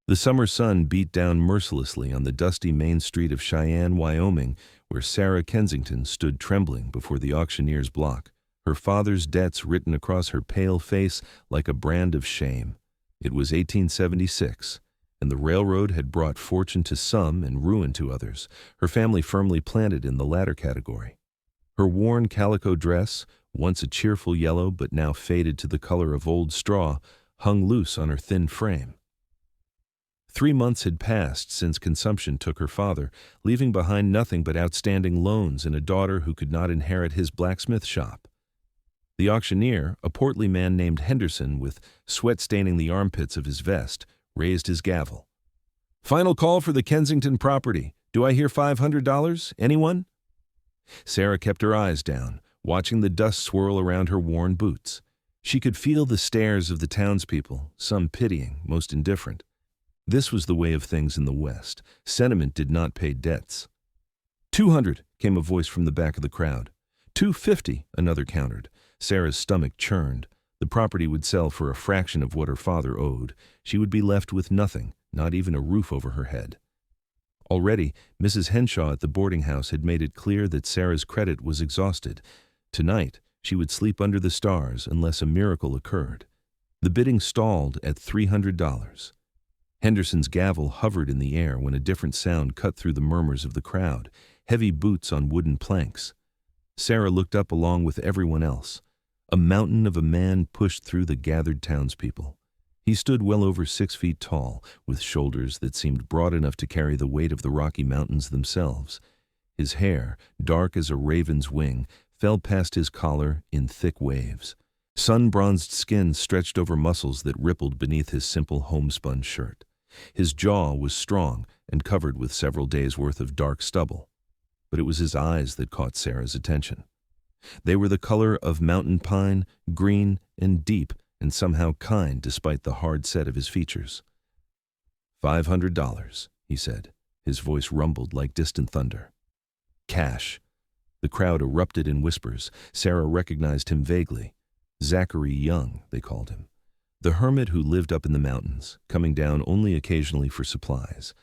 The summer sun beat down mercilessly on the dusty main street of Cheyenne, Wyoming, where Sarah Kensington stood trembling before the auctioneer's block, her father's debts written across her pale face like a brand of shame. It was 1876, and the railroad had brought fortune to some and ruin to others, her family firmly planted in the latter category. Her worn calico dress, once a cheerful yellow but now faded to the color of old straw, hung loose on her thin frame. 3 months had passed since consumption took her father, leaving behind nothing but outstanding loans and a daughter who could not inherit his blacksmith shop. The auctioneer, a portly man named Henderson with sweat staining the armpits of his vest, raised his gavel. "Final call for the Kensington property. Do I hear $500? Anyone?" Sarah kept her eyes down, watching the dust swirl around her worn boots. She could feel the stares of the townspeople, some pitying, most indifferent. This was the way of things in the West. Sentiment did not pay debts. "200, came a voice from the back of the crowd. "250, another countered. Sarah's stomach churned. The property would sell for a fraction of what her father owed. She would be left with nothing, not even a roof over her head. Already, Mrs. Henshaw at the boarding house had made it clear that Sarah's credit was exhausted. Tonight, she would sleep under the stars unless a miracle occurred. The bidding stalled at $300. Henderson's gavel hovered in the air when a different sound cut through the murmurs of the crowd, heavy boots on wooden planks. Sarah looked up along with everyone else. A mountain of a man pushed through the gathered townspeople. He stood well over 6 feet tall, with shoulders that seemed broad enough to carry the weight of the Rocky Mountains themselves. His hair, dark as a raven's wing, fell past his collar in thick waves. Sun-bronzed skin stretched over muscles that rippled beneath his simple homespun shirt. His jaw was strong and covered with several days' worth of dark stubble. But it was his eyes that caught Sarah's attention. They were the color of mountain pine, green and deep, and somehow kind despite the hard set of his features. $500, he said. His voice rumbled like distant thunder. Cash. The crowd erupted in whispers. Sarah recognized him vaguely. Zachary Young, they called him. The hermit who lived up in the mountains, coming down only occasionally for supplies.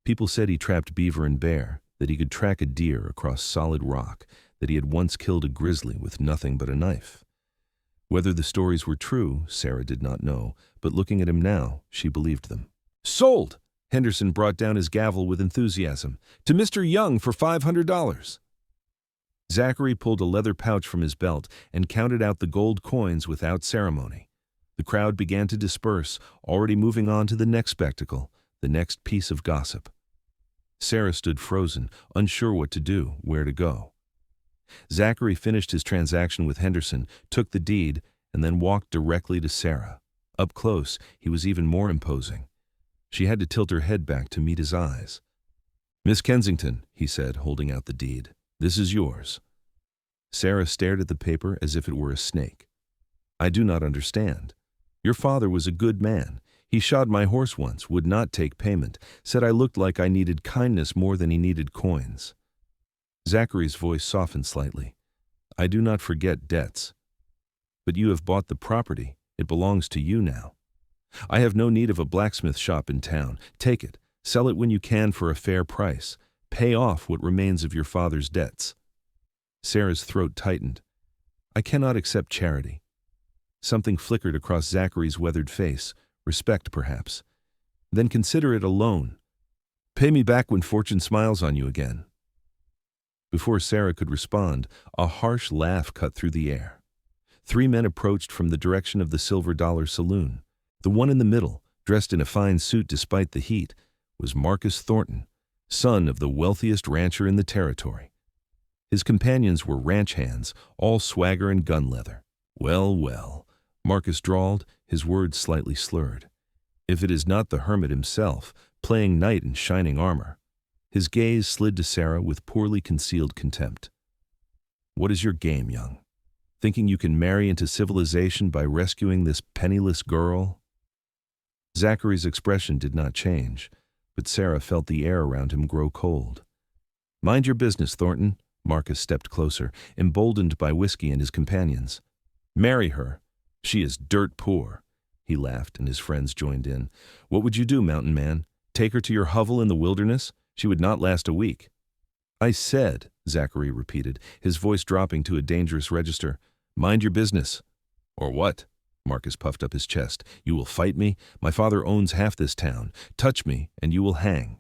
People said he trapped beaver and bear, that he could track a deer across solid rock, that he had once killed a grizzly with nothing but a knife. Whether the stories were true, Sarah did not know, but looking at him now, she believed them. "Sold!" Henderson brought down his gavel with enthusiasm. "To Mr. Young for $500. Zachary pulled a leather pouch from his belt and counted out the gold coins without ceremony. The crowd began to disperse, already moving on to the next spectacle, the next piece of gossip. Sarah stood frozen, unsure what to do, where to go. Zachary finished his transaction with Henderson, took the deed, and then walked directly to Sarah. Up close, he was even more imposing. She had to tilt her head back to meet his eyes. "Miss Kensington," he said, holding out the deed, "this is yours." Sarah stared at the paper as if it were a snake. "I do not understand. Your father was a good man. He shod my horse once, would not take payment, said I looked like I needed kindness more than he needed coins." Zachary's voice softened slightly. "I do not forget debts. But you have bought the property. It belongs to you now. I have no need of a blacksmith shop in town. Take it. Sell it when you can for a fair price. Pay off what remains of your father's debts." Sarah's throat tightened. "I cannot accept charity." Something flickered across Zachary's weathered face. Respect, perhaps. "Then consider it a loan. Pay me back when fortune smiles on you again." Before Sarah could respond, a harsh laugh cut through the air. 3 men approached from the direction of the Silver Dollar Saloon. The one in the middle, dressed in a fine suit despite the heat, was Marcus Thornton, son of the wealthiest rancher in the territory. His companions were ranch hands, all swagger and gun leather. "Well, well," Marcus drawled, his words slightly slurred. "If it is not the hermit himself, playing knight in shining armor." His gaze slid to Sarah with poorly concealed contempt. "What is your game, Young? Thinking you can marry into civilization by rescuing this penniless girl?" Zachary's expression did not change, but Sarah felt the air around him grow cold. "Mind your business, Thornton." Marcus stepped closer, emboldened by whiskey and his companions. "Marry her. She is dirt poor. he laughed, and his friends joined in. What would you do, mountain man? Take her to your hovel in the wilderness? She would not last a week. I said, Zachary repeated, his voice dropping to a dangerous register, mind your business. Or what? Marcus puffed up his chest. You will fight me? My father owns half this town. Touch me, and you will hang.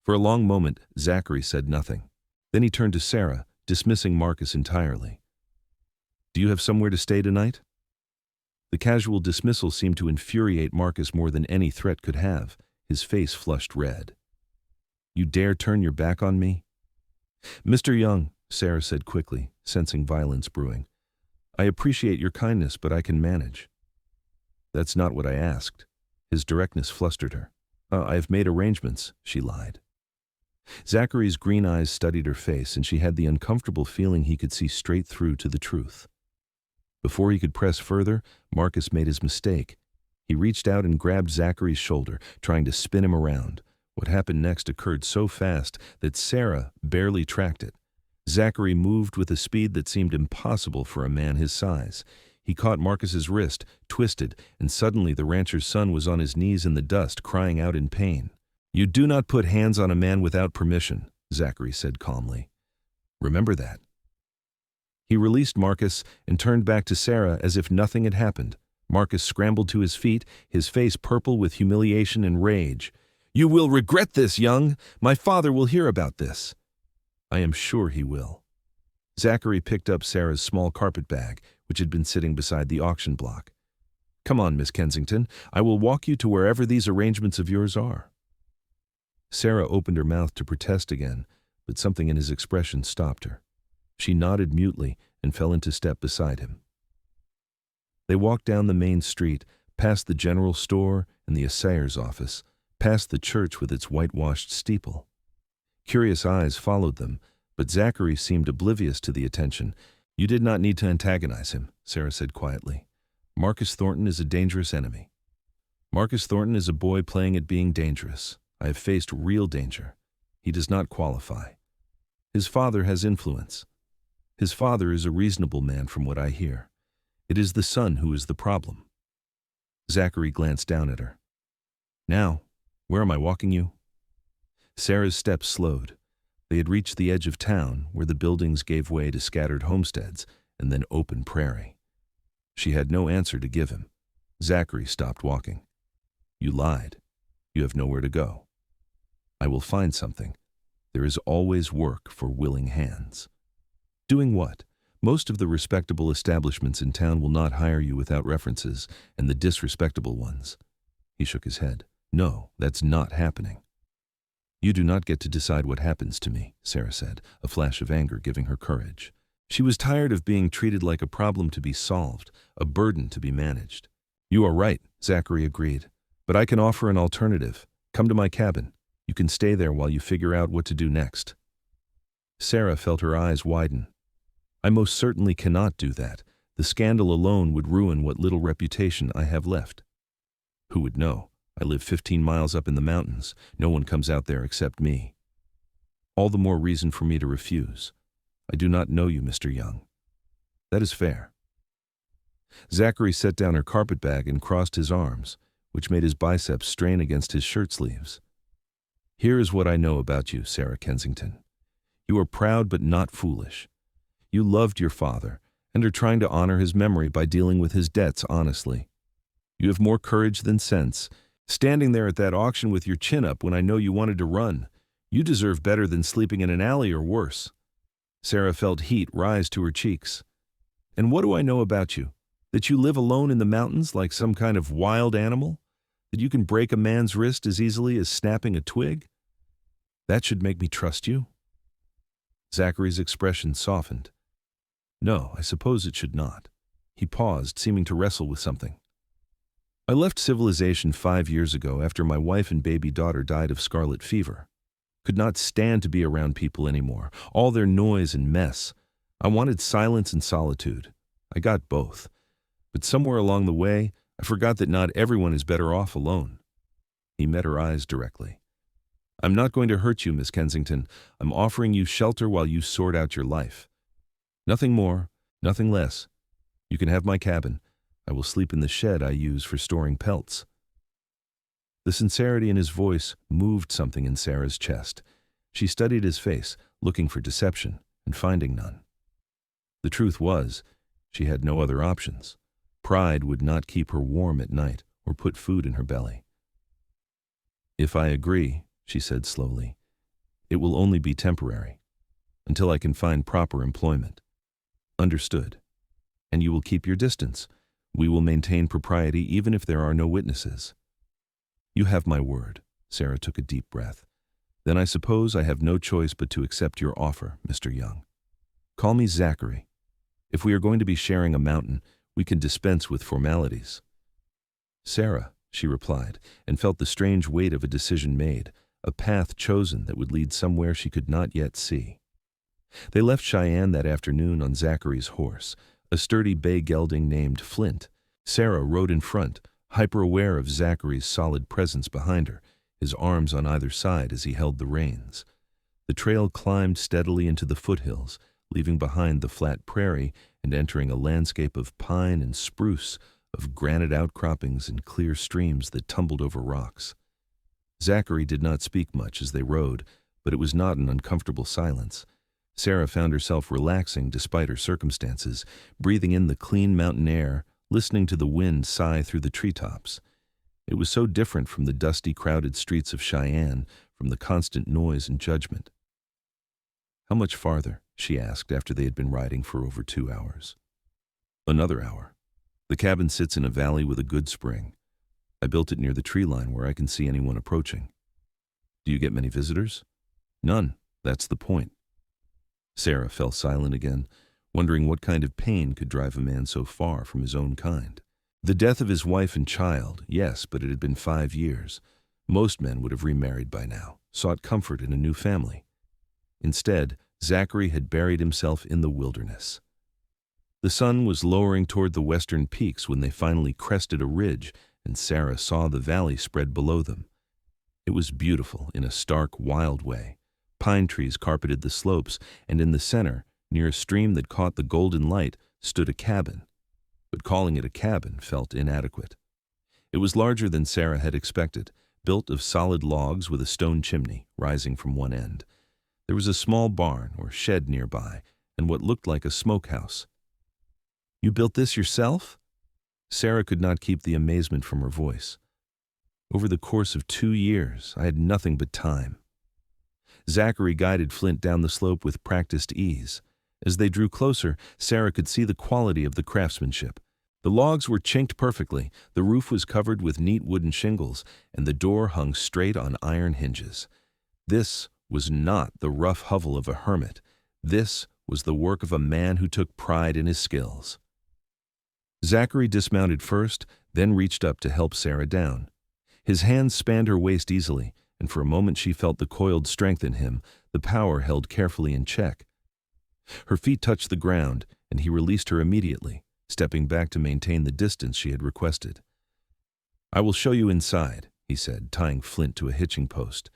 For a long moment, Zachary said nothing. Then he turned to Sarah, dismissing Marcus entirely. Do you have somewhere to stay tonight? The casual dismissal seemed to infuriate Marcus more than any threat could have. His face flushed red. You dare turn your back on me? Mr. Young, Sarah said quickly, sensing violence brewing. I appreciate your kindness, but I can manage. That's not what I asked. His directness flustered her. I have made arrangements, she lied. Zachary's green eyes studied her face, and she had the uncomfortable feeling he could see straight through to the truth. Before he could press further, Marcus made his mistake. He reached out and grabbed Zachary's shoulder, trying to spin him around. What happened next occurred so fast that Sarah barely tracked it. Zachary moved with a speed that seemed impossible for a man his size. He caught Marcus's wrist, twisted, and suddenly the rancher's son was on his knees in the dust, crying out in pain. You do not put hands on a man without permission, Zachary said calmly. Remember that. He released Marcus and turned back to Sarah as if nothing had happened. Marcus scrambled to his feet, his face purple with humiliation and rage. You will regret this, Young. My father will hear about this. I am sure he will. Zachary picked up Sarah's small carpet bag, which had been sitting beside the auction block. Come on, Miss Kensington. I will walk you to wherever these arrangements of yours are. Sarah opened her mouth to protest again, but something in his expression stopped her. She nodded mutely and fell into step beside him. They walked down the main street, past the general store and the assayer's office, past the church with its whitewashed steeple. Curious eyes followed them, but Zachary seemed oblivious to the attention. You did not need to antagonize him, Sarah said quietly. Marcus Thornton is a dangerous enemy. Marcus Thornton is a boy playing at being dangerous. I have faced real danger. He does not qualify. His father has influence. His father is a reasonable man from what I hear. It is the son who is the problem. Zachary glanced down at her. Now, where am I walking you? Sarah's steps slowed. They had reached the edge of town, where the buildings gave way to scattered homesteads and then open prairie. She had no answer to give him. Zachary stopped walking. You lied. You have nowhere to go. I will find something. There is always work for willing hands. Doing what? Most of the respectable establishments in town will not hire you without references, and the disrespectable ones. He shook his head. No, that's not happening. You do not get to decide what happens to me, Sarah said, a flash of anger giving her courage. She was tired of being treated like a problem to be solved, a burden to be managed. You are right, Zachary agreed. But I can offer an alternative. Come to my cabin. You can stay there while you figure out what to do next. Sarah felt her eyes widen. I most certainly cannot do that. The scandal alone would ruin what little reputation I have left. Who would know? I live 15 miles up in the mountains. No one comes out there except me. All the more reason for me to refuse. I do not know you, Mr. Young. That is fair. Zachary set down her carpet bag and crossed his arms, which made his biceps strain against his shirt sleeves. Here is what I know about you, Sarah Kensington. You are proud but not foolish. You loved your father and are trying to honor his memory by dealing with his debts honestly. You have more courage than sense. Standing there at that auction with your chin up when I know you wanted to run. You deserve better than sleeping in an alley or worse. Sarah felt heat rise to her cheeks. And what do I know about you? That you live alone in the mountains like some kind of wild animal? That you can break a man's wrist as easily as snapping a twig? That should make me trust you? Zachary's expression softened. No, I suppose it should not. He paused, seeming to wrestle with something. I left civilization 5 years ago after my wife and baby daughter died of scarlet fever. Could not stand to be around people anymore, all their noise and mess. I wanted silence and solitude. I got both. But somewhere along the way, I forgot that not everyone is better off alone. He met her eyes directly. I'm not going to hurt you, Miss Kensington. I'm offering you shelter while you sort out your life. Nothing more, nothing less. You can have my cabin. I will sleep in the shed I use for storing pelts." The sincerity in his voice moved something in Sarah's chest. She studied his face, looking for deception, and finding none. The truth was, she had no other options. Pride would not keep her warm at night or put food in her belly. "If I agree," she said slowly, "it will only be temporary, until I can find proper employment." "Understood. And you will keep your distance. We will maintain propriety even if there are no witnesses." "You have my word." Sarah took a deep breath. "Then I suppose I have no choice but to accept your offer, Mr. Young. Call me Zachary. If we are going to be sharing a mountain, we can dispense with formalities." "Sarah," she replied, and felt the strange weight of a decision made, a path chosen that would lead somewhere she could not yet see. They left Cheyenne that afternoon on Zachary's horse, a sturdy bay gelding named Flint. Sarah rode in front, hyper-aware of Zachary's solid presence behind her, his arms on either side as he held the reins. The trail climbed steadily into the foothills, leaving behind the flat prairie and entering a landscape of pine and spruce, of granite outcroppings and clear streams that tumbled over rocks. Zachary did not speak much as they rode, but it was not an uncomfortable silence. Sarah found herself relaxing despite her circumstances, breathing in the clean mountain air, listening to the wind sigh through the treetops. It was so different from the dusty, crowded streets of Cheyenne, from the constant noise and judgment. "How much farther?" she asked after they had been riding for over 2 hours. "Another hour. The cabin sits in a valley with a good spring. I built it near the tree line where I can see anyone approaching." "Do you get many visitors?" "None. That's the point." Sarah fell silent again, wondering what kind of pain could drive a man so far from his own kind. The death of his wife and child, yes, but it had been 5 years. Most men would have remarried by now, sought comfort in a new family. Instead, Zachary had buried himself in the wilderness. The sun was lowering toward the western peaks when they finally crested a ridge, and Sarah saw the valley spread below them. It was beautiful in a stark, wild way. Pine trees carpeted the slopes, and in the center, near a stream that caught the golden light, stood a cabin. But calling it a cabin felt inadequate. It was larger than Sarah had expected, built of solid logs with a stone chimney rising from one end. There was a small barn or shed nearby, and what looked like a smokehouse. "You built this yourself?" Sarah could not keep the amazement from her voice. "Over the course of 2 years, I had nothing but time." Zachary guided Flint down the slope with practiced ease. As they drew closer, Sarah could see the quality of the craftsmanship. The logs were chinked perfectly, the roof was covered with neat wooden shingles, and the door hung straight on iron hinges. This was not the rough hovel of a hermit. This was the work of a man who took pride in his skills. Zachary dismounted first, then reached up to help Sarah down. His hands spanned her waist easily, and for a moment she felt the coiled strength in him, the power held carefully in check. Her feet touched the ground, and he released her immediately, stepping back to maintain the distance she had requested. "I will show you inside," he said, tying Flint to a hitching post.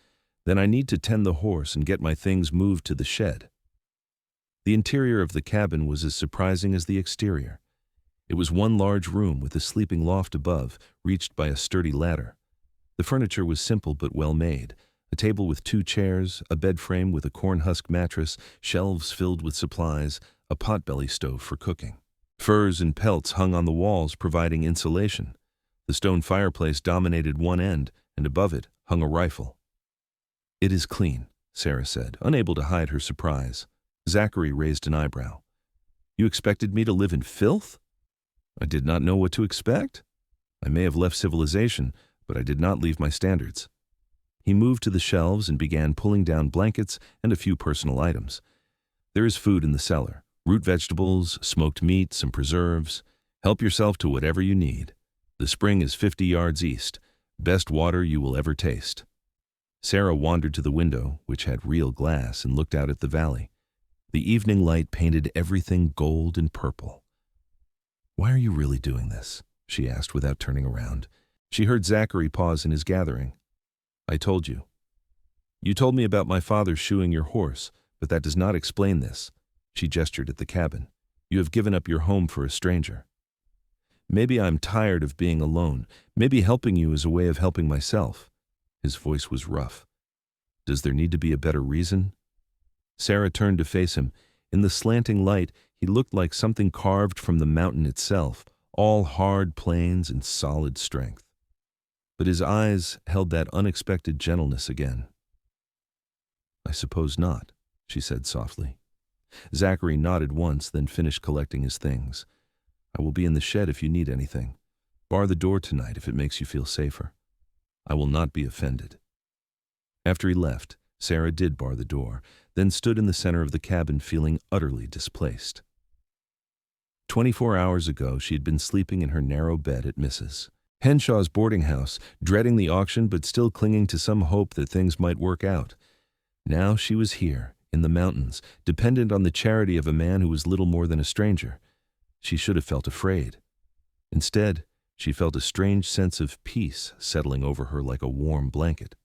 "Then I need to tend the horse and get my things moved to the shed." The interior of the cabin was as surprising as the exterior. It was one large room with a sleeping loft above, reached by a sturdy ladder. The furniture was simple but well made. A table with 2 chairs, a bed frame with a corn-husk mattress, shelves filled with supplies, a potbelly stove for cooking. Furs and pelts hung on the walls, providing insulation. The stone fireplace dominated one end, and above it hung a rifle. "It is clean," Sarah said, unable to hide her surprise. Zachary raised an eyebrow. "You expected me to live in filth?" "I did not know what to expect. I may have left civilization, but I did not leave my standards." He moved to the shelves and began pulling down blankets and a few personal items. "There is food in the cellar, root vegetables, smoked meat, some preserves. Help yourself to whatever you need. The spring is 50 yards east. Best water you will ever taste." Sarah wandered to the window, which had real glass, and looked out at the valley. The evening light painted everything gold and purple. "Why are you really doing this?" she asked without turning around. She heard Zachary pause in his gathering. "I told you." "You told me about my father shoeing your horse, but that does not explain this." She gestured at the cabin. "You have given up your home for a stranger." Maybe I'm tired of being alone. Maybe helping you is a way of helping myself." His voice was rough. "Does there need to be a better reason?" Sarah turned to face him. In the slanting light, he looked like something carved from the mountain itself, all hard plains and solid strength. But his eyes held that unexpected gentleness again. "I suppose not," she said softly. Zachary nodded once, then finished collecting his things. "I will be in the shed if you need anything. Bar the door tonight if it makes you feel safer. I will not be offended." After he left, Sarah did bar the door, then stood in the center of the cabin feeling utterly displaced. 24 hours ago, she had been sleeping in her narrow bed at Mrs. Henshaw's boarding house, dreading the auction but still clinging to some hope that things might work out. Now she was here, in the mountains, dependent on the charity of a man who was little more than a stranger. She should have felt afraid. Instead, she felt a strange sense of peace settling over her like a warm blanket.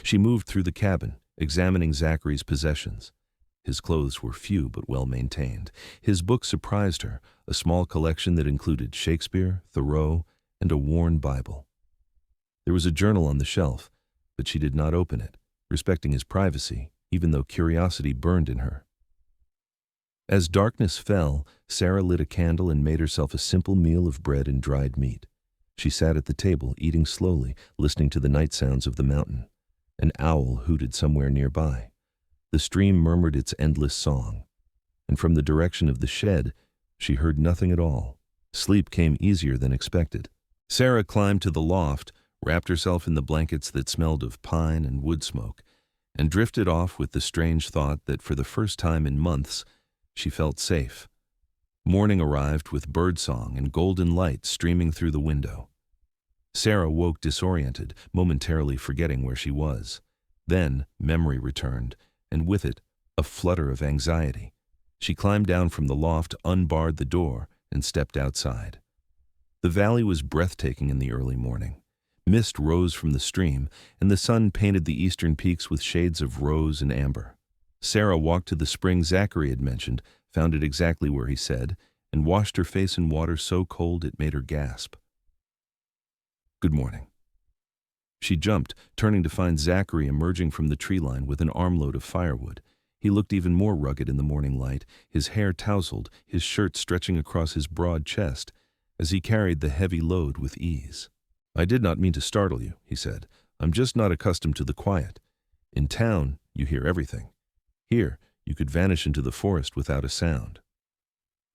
She moved through the cabin, examining Zachary's possessions. His clothes were few but well maintained. His books surprised her, a small collection that included Shakespeare, Thoreau, and a worn Bible. There was a journal on the shelf, but she did not open it, respecting his privacy, even though curiosity burned in her. As darkness fell, Sarah lit a candle and made herself a simple meal of bread and dried meat. She sat at the table, eating slowly, listening to the night sounds of the mountain. An owl hooted somewhere nearby. The stream murmured its endless song. And from the direction of the shed, she heard nothing at all. Sleep came easier than expected. Sarah climbed to the loft, wrapped herself in the blankets that smelled of pine and wood smoke, and drifted off with the strange thought that for the first time in months, she felt safe. Morning arrived with birdsong and golden light streaming through the window. Sarah woke disoriented, momentarily forgetting where she was. Then memory returned, and with it, a flutter of anxiety. She climbed down from the loft, unbarred the door, and stepped outside. The valley was breathtaking in the early morning. Mist rose from the stream, and the sun painted the eastern peaks with shades of rose and amber. Sarah walked to the spring Zachary had mentioned, found it exactly where he said, and washed her face in water so cold it made her gasp. "Good morning." She jumped, turning to find Zachary emerging from the tree line with an armload of firewood. He looked even more rugged in the morning light, his hair tousled, his shirt stretching across his broad chest, as he carried the heavy load with ease. "I did not mean to startle you," he said. "I'm just not accustomed to the quiet. In town, you hear everything. Here, you could vanish into the forest without a sound.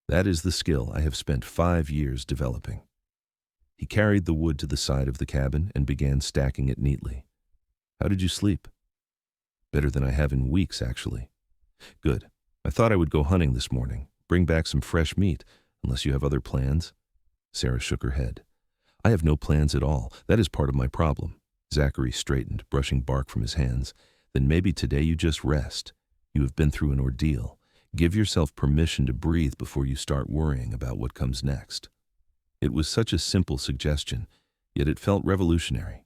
That is the skill I have spent 5 years developing." He carried the wood to the side of the cabin and began stacking it neatly. "How did you sleep?" "Better than I have in weeks, actually." "Good. I thought I would go hunting this morning, bring back some fresh meat, unless you have other plans." Sarah shook her head. "I have no plans at all. That is part of my problem." Zachary straightened, brushing bark from his hands. "Then maybe today you just rest. You have been through an ordeal. Give yourself permission to breathe before you start worrying about what comes next." It was such a simple suggestion, yet it felt revolutionary.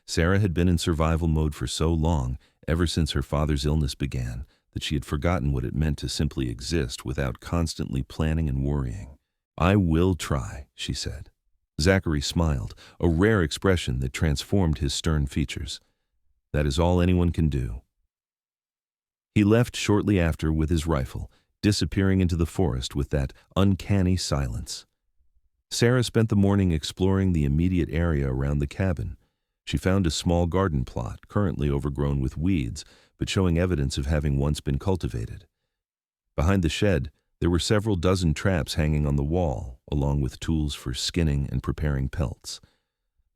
Sarah had been in survival mode for so long, ever since her father's illness began, that she had forgotten what it meant to simply exist without constantly planning and worrying. "I will try," she said. Zachary smiled, a rare expression that transformed his stern features. "That is all anyone can do." He left shortly after with his rifle, disappearing into the forest with that uncanny silence. Sarah spent the morning exploring the immediate area around the cabin. She found a small garden plot, currently overgrown with weeds, but showing evidence of having once been cultivated. Behind the shed, there were several dozen traps hanging on the wall, along with tools for skinning and preparing pelts.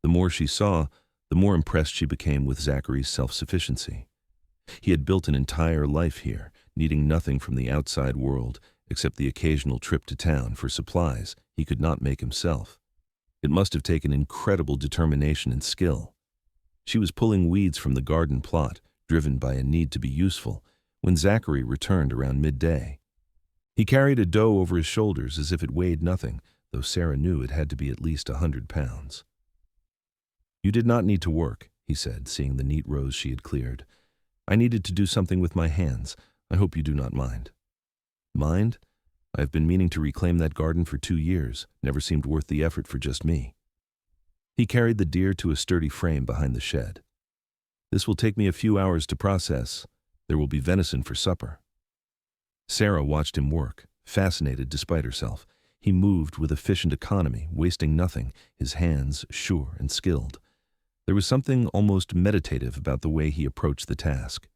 The more she saw, the more impressed she became with Zachary's self-sufficiency. He had built an entire life here, needing nothing from the outside world, except the occasional trip to town for supplies he could not make himself. It must have taken incredible determination and skill. She was pulling weeds from the garden plot, driven by a need to be useful, when Zachary returned around midday. He carried a doe over his shoulders as if it weighed nothing, though Sarah knew it had to be at least 100 pounds. "You did not need to work," he said, seeing the neat rows she had cleared. "I needed to do something with my hands. I hope you do not mind." "Mind? I have been meaning to reclaim that garden for 2 years. Never seemed worth the effort for just me. He carried the deer to a sturdy frame behind the shed. This will take me a few hours to process. There will be venison for supper. Sarah watched him work, fascinated despite herself. He moved with efficient economy, wasting nothing, his hands sure and skilled. There was something almost meditative about the way he approached the task.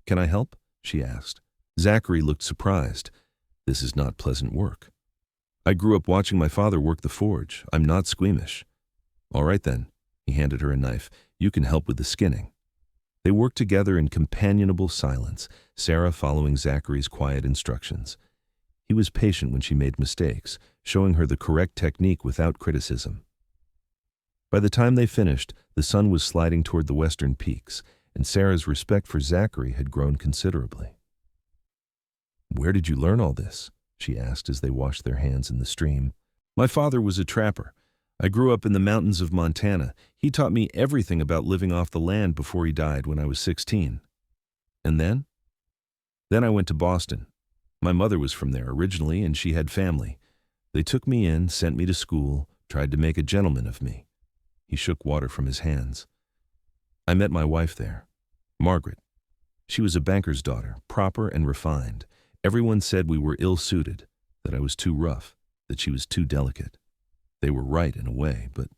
"Can I help?" she asked. Zachary looked surprised. "This is not pleasant work." "I grew up watching my father work the forge. I'm not squeamish." "All right then." He handed her a knife. "You can help with the skinning." They worked together in companionable silence, Sarah following Zachary's quiet instructions. He was patient when she made mistakes, showing her the correct technique without criticism. By the time they finished, the sun was sliding toward the western peaks, and Sarah's respect for Zachary had grown considerably. "Where did you learn all this?" she asked as they washed their hands in the stream. "My father was a trapper. I grew up in the mountains of Montana. He taught me everything about living off the land before he died when I was 16. And then? Then I went to Boston. My mother was from there originally, and she had family. They took me in, sent me to school, tried to make a gentleman of me." He shook water from his hands. "I met my wife there, Margaret. She was a banker's daughter, proper and refined. Everyone said we were ill-suited, that I was too rough, that she was too delicate. They were right in a way, but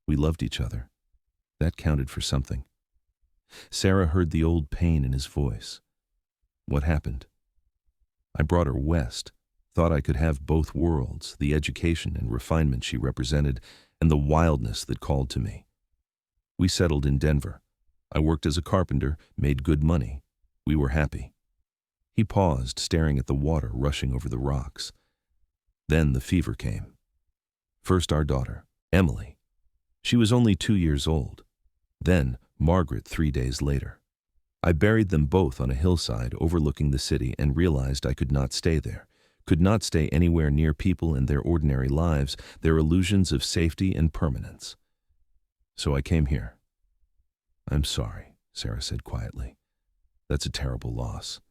we loved each other. That counted for something." Sarah heard the old pain in his voice. "What happened?" "I brought her west, thought I could have both worlds, the education and refinement she represented, and the wildness that called to me. We settled in Denver. I worked as a carpenter, made good money. We were happy." He paused, staring at the water rushing over the rocks. "Then the fever came. First our daughter, Emily. She was only 2 years old. Then Margaret 3 days later. I buried them both on a hillside overlooking the city and realized I could not stay there, could not stay anywhere near people and their ordinary lives, their illusions of safety and permanence. So I came here." "I'm sorry," Sarah said quietly. "That's a terrible loss.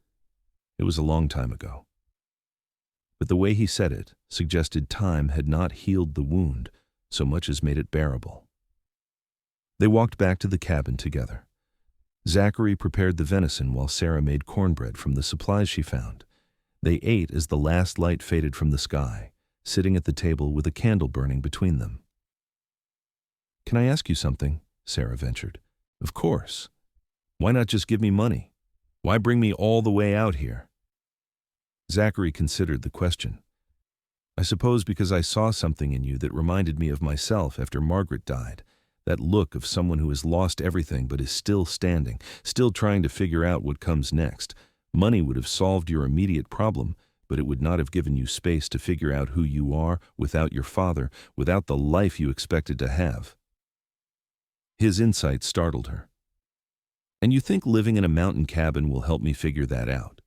It was a long time ago." But the way he said it suggested time had not healed the wound so much as made it bearable. They walked back to the cabin together. Zachary prepared the venison while Sarah made cornbread from the supplies she found. They ate as the last light faded from the sky, sitting at the table with a candle burning between them. "Can I ask you something?" Sarah ventured. "Of course. Why not just give me money? Why bring me all the way out here?" Zachary considered the question. "I suppose because I saw something in you that reminded me of myself after Margaret died. That look of someone who has lost everything but is still standing, still trying to figure out what comes next. Money would have solved your immediate problem, but it would not have given you space to figure out who you are without your father, without the life you expected to have." His insight startled her. "And you think living in a mountain cabin will help me figure that out?"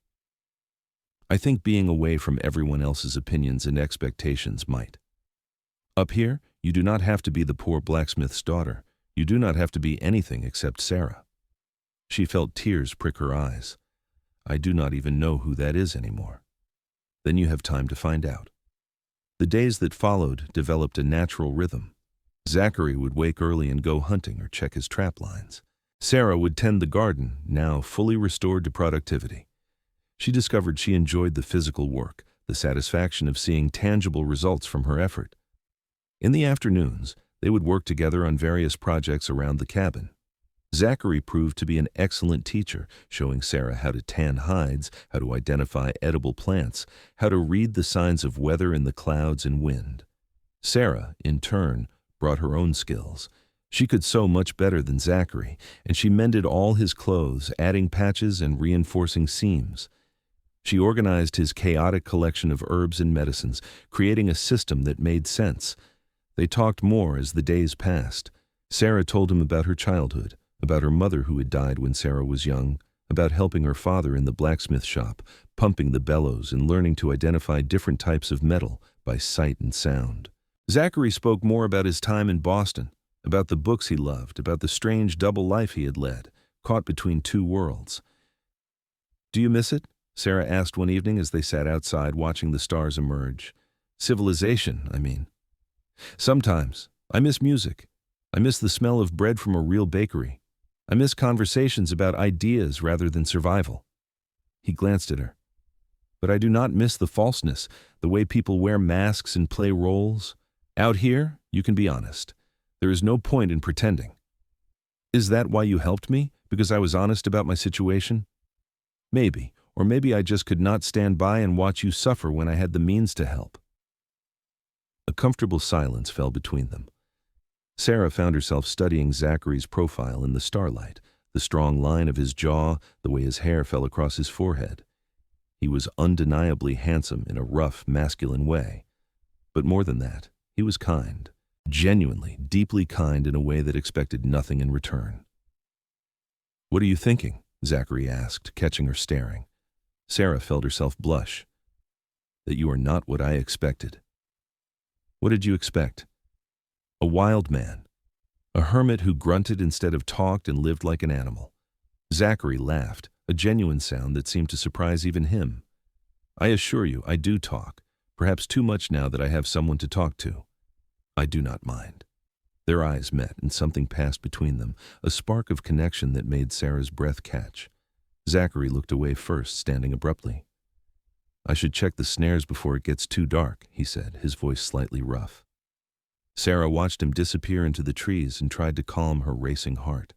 "I think being away from everyone else's opinions and expectations might. Up here, you do not have to be the poor blacksmith's daughter. You do not have to be anything except Sarah." She felt tears prick her eyes. "I do not even know who that is anymore." "Then you have time to find out." The days that followed developed a natural rhythm. Zachary would wake early and go hunting or check his trap lines. Sarah would tend the garden, now fully restored to productivity. She discovered she enjoyed the physical work, the satisfaction of seeing tangible results from her effort. In the afternoons, they would work together on various projects around the cabin. Zachary proved to be an excellent teacher, showing Sarah how to tan hides, how to identify edible plants, how to read the signs of weather in the clouds and wind. Sarah, in turn, brought her own skills. She could sew much better than Zachary, and she mended all his clothes, adding patches and reinforcing seams. She organized his chaotic collection of herbs and medicines, creating a system that made sense. They talked more as the days passed. Sarah told him about her childhood, about her mother who had died when Sarah was young, about helping her father in the blacksmith shop, pumping the bellows and learning to identify different types of metal by sight and sound. Zachary spoke more about his time in Boston, about the books he loved, about the strange double life he had led, caught between two worlds. "Do you miss it?" Sarah asked one evening as they sat outside watching the stars emerge. Civilization, I mean. Sometimes. I miss music. I miss the smell of bread from a real bakery. I miss conversations about ideas rather than survival. He glanced at her. But I do not miss the falseness, the way people wear masks and play roles. Out here, you can be honest. There is no point in pretending. Is that why you helped me? Because I was honest about my situation? Maybe, or maybe I just could not stand by and watch you suffer when I had the means to help. A comfortable silence fell between them. Sarah found herself studying Zachary's profile in the starlight, the strong line of his jaw, the way his hair fell across his forehead. He was undeniably handsome in a rough, masculine way. But more than that, he was kind, genuinely, deeply kind in a way that expected nothing in return. "What are you thinking?" Zachary asked, catching her staring. Sarah felt herself blush. "That you are not what I expected." "What did you expect?" "A wild man. A hermit who grunted instead of talked and lived like an animal." Zachary laughed, a genuine sound that seemed to surprise even him. "I assure you, I do talk, perhaps too much now that I have someone to talk to. I do not mind." Their eyes met and something passed between them, a spark of connection that made Sarah's breath catch. Zachary looked away first, standing abruptly. "I should check the snares before it gets too dark," he said, his voice slightly rough. Sarah watched him disappear into the trees and tried to calm her racing heart.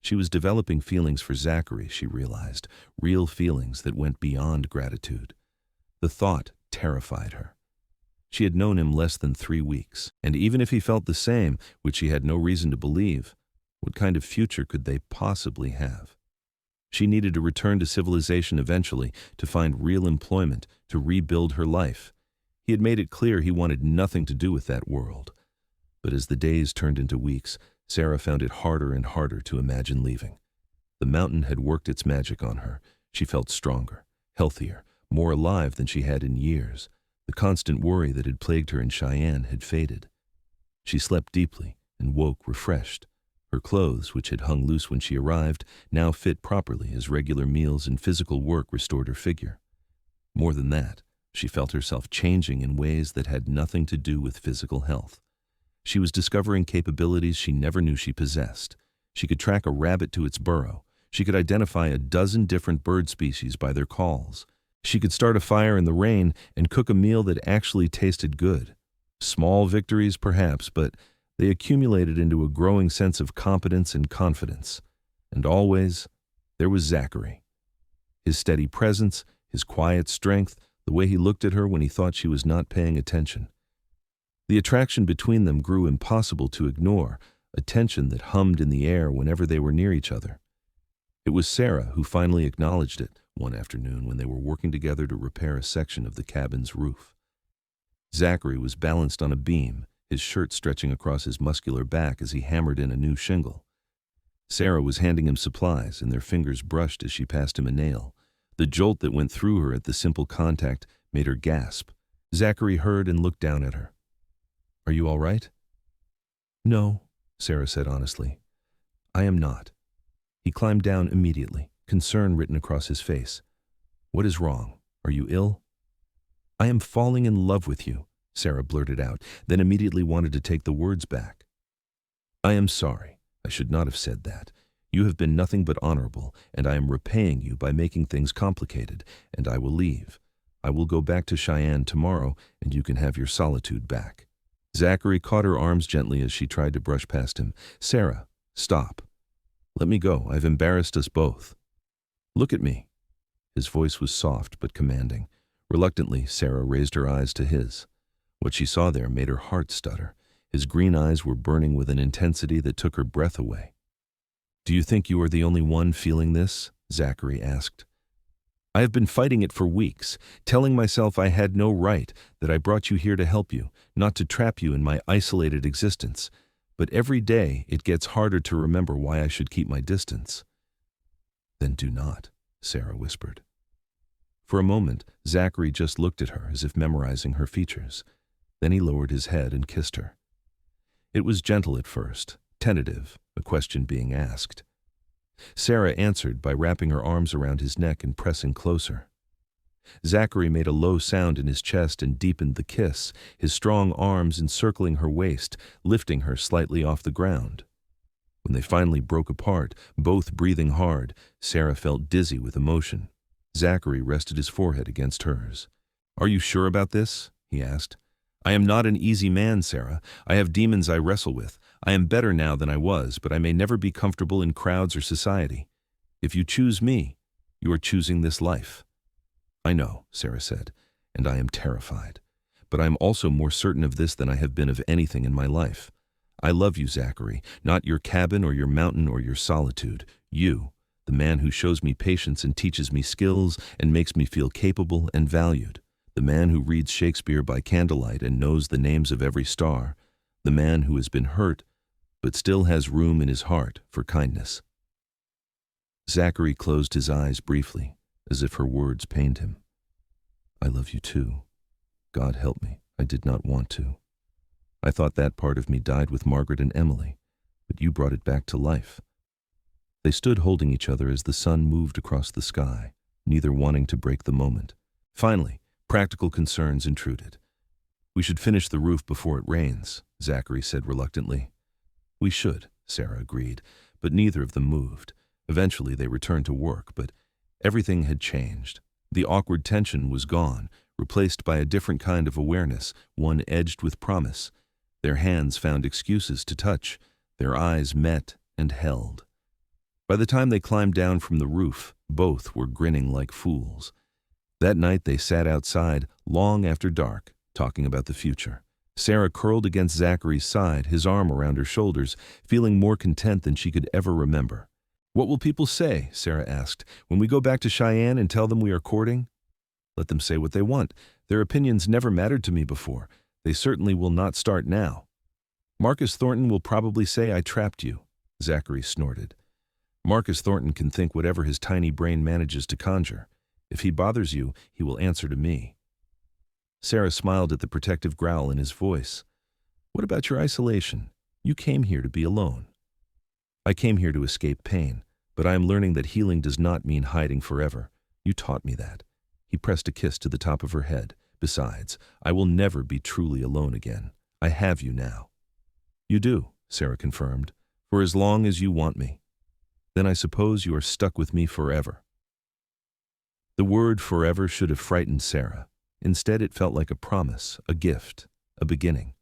She was developing feelings for Zachary, she realized, real feelings that went beyond gratitude. The thought terrified her. She had known him less than 3 weeks, and even if he felt the same, which she had no reason to believe, what kind of future could they possibly have? She needed to return to civilization eventually, to find real employment, to rebuild her life. He had made it clear he wanted nothing to do with that world. But as the days turned into weeks, Sarah found it harder and harder to imagine leaving. The mountain had worked its magic on her. She felt stronger, healthier, more alive than she had in years. The constant worry that had plagued her in Cheyenne had faded. She slept deeply and woke refreshed. Her clothes, which had hung loose when she arrived, now fit properly as regular meals and physical work restored her figure. More than that, she felt herself changing in ways that had nothing to do with physical health. She was discovering capabilities she never knew she possessed. She could track a rabbit to its burrow. She could identify a dozen different bird species by their calls. She could start a fire in the rain and cook a meal that actually tasted good. Small victories, perhaps, but they accumulated into a growing sense of competence and confidence. And always, there was Zachary. His steady presence, his quiet strength, the way he looked at her when he thought she was not paying attention. The attraction between them grew impossible to ignore, a tension that hummed in the air whenever they were near each other. It was Sarah who finally acknowledged it one afternoon when they were working together to repair a section of the cabin's roof. Zachary was balanced on a beam, his shirt stretching across his muscular back as he hammered in a new shingle. Sarah was handing him supplies, and their fingers brushed as she passed him a nail. The jolt that went through her at the simple contact made her gasp. Zachary heard and looked down at her. "Are you all right?" "No," Sarah said honestly. "I am not." He climbed down immediately, concern written across his face. "What is wrong? Are you ill?" "I am falling in love with you," Sarah blurted out, then immediately wanted to take the words back. "I am sorry. I should not have said that. You have been nothing but honorable, and I am repaying you by making things complicated, and I will leave. I will go back to Cheyenne tomorrow, and you can have your solitude back." Zachary caught her arms gently as she tried to brush past him. "Sarah, stop. Let me go. I've embarrassed us both. Look at me." His voice was soft but commanding. Reluctantly, Sarah raised her eyes to his. What she saw there made her heart stutter. His green eyes were burning with an intensity that took her breath away. "Do you think you are the only one feeling this?" Zachary asked. "I have been fighting it for weeks, telling myself I had no right, that I brought you here to help you, not to trap you in my isolated existence. But every day it gets harder to remember why I should keep my distance." "Then do not," Sarah whispered. For a moment, Zachary just looked at her as if memorizing her features. Then he lowered his head and kissed her. It was gentle at first, tentative, a question being asked. Sarah answered by wrapping her arms around his neck and pressing closer. Zachary made a low sound in his chest and deepened the kiss, his strong arms encircling her waist, lifting her slightly off the ground. When they finally broke apart, both breathing hard, Sarah felt dizzy with emotion. Zachary rested his forehead against hers. "Are you sure about this?" he asked. "I am not an easy man, Sarah. I have demons I wrestle with. I am better now than I was, but I may never be comfortable in crowds or society. If you choose me, you are choosing this life." "I know," Sarah said, "and I am terrified. But I am also more certain of this than I have been of anything in my life. I love you, Zachary, not your cabin or your mountain or your solitude. You, the man who shows me patience and teaches me skills and makes me feel capable and valued. The man who reads Shakespeare by candlelight and knows the names of every star. The man who has been hurt, but still has room in his heart for kindness." Zachary closed his eyes briefly, as if her words pained him. "I love you too. God help me, I did not want to. I thought that part of me died with Margaret and Emily, but you brought it back to life." They stood holding each other as the sun moved across the sky, neither wanting to break the moment. Finally, practical concerns intruded. "We should finish the roof before it rains," Zachary said reluctantly. "We should," Sarah agreed, but neither of them moved. Eventually they returned to work, but everything had changed. The awkward tension was gone, replaced by a different kind of awareness, one edged with promise. Their hands found excuses to touch. Their eyes met and held. By the time they climbed down from the roof, both were grinning like fools. That night they sat outside, long after dark, talking about the future. Sarah curled against Zachary's side, his arm around her shoulders, feeling more content than she could ever remember. "What will people say," Sarah asked, "when we go back to Cheyenne and tell them we are courting?" "Let them say what they want. Their opinions never mattered to me before. They certainly will not start now." "Marcus Thornton will probably say I trapped you," Zachary snorted. "Marcus Thornton can think whatever his tiny brain manages to conjure. If he bothers you, he will answer to me." Sarah smiled at the protective growl in his voice. "What about your isolation? You came here to be alone." "I came here to escape pain, but I am learning that healing does not mean hiding forever. You taught me that." He pressed a kiss to the top of her head. "Besides, I will never be truly alone again. I have you now." "You do," Sarah confirmed, "for as long as you want me. Then I suppose you are stuck with me forever." The word forever should have frightened Sarah. Instead, it felt like a promise, a gift, a beginning.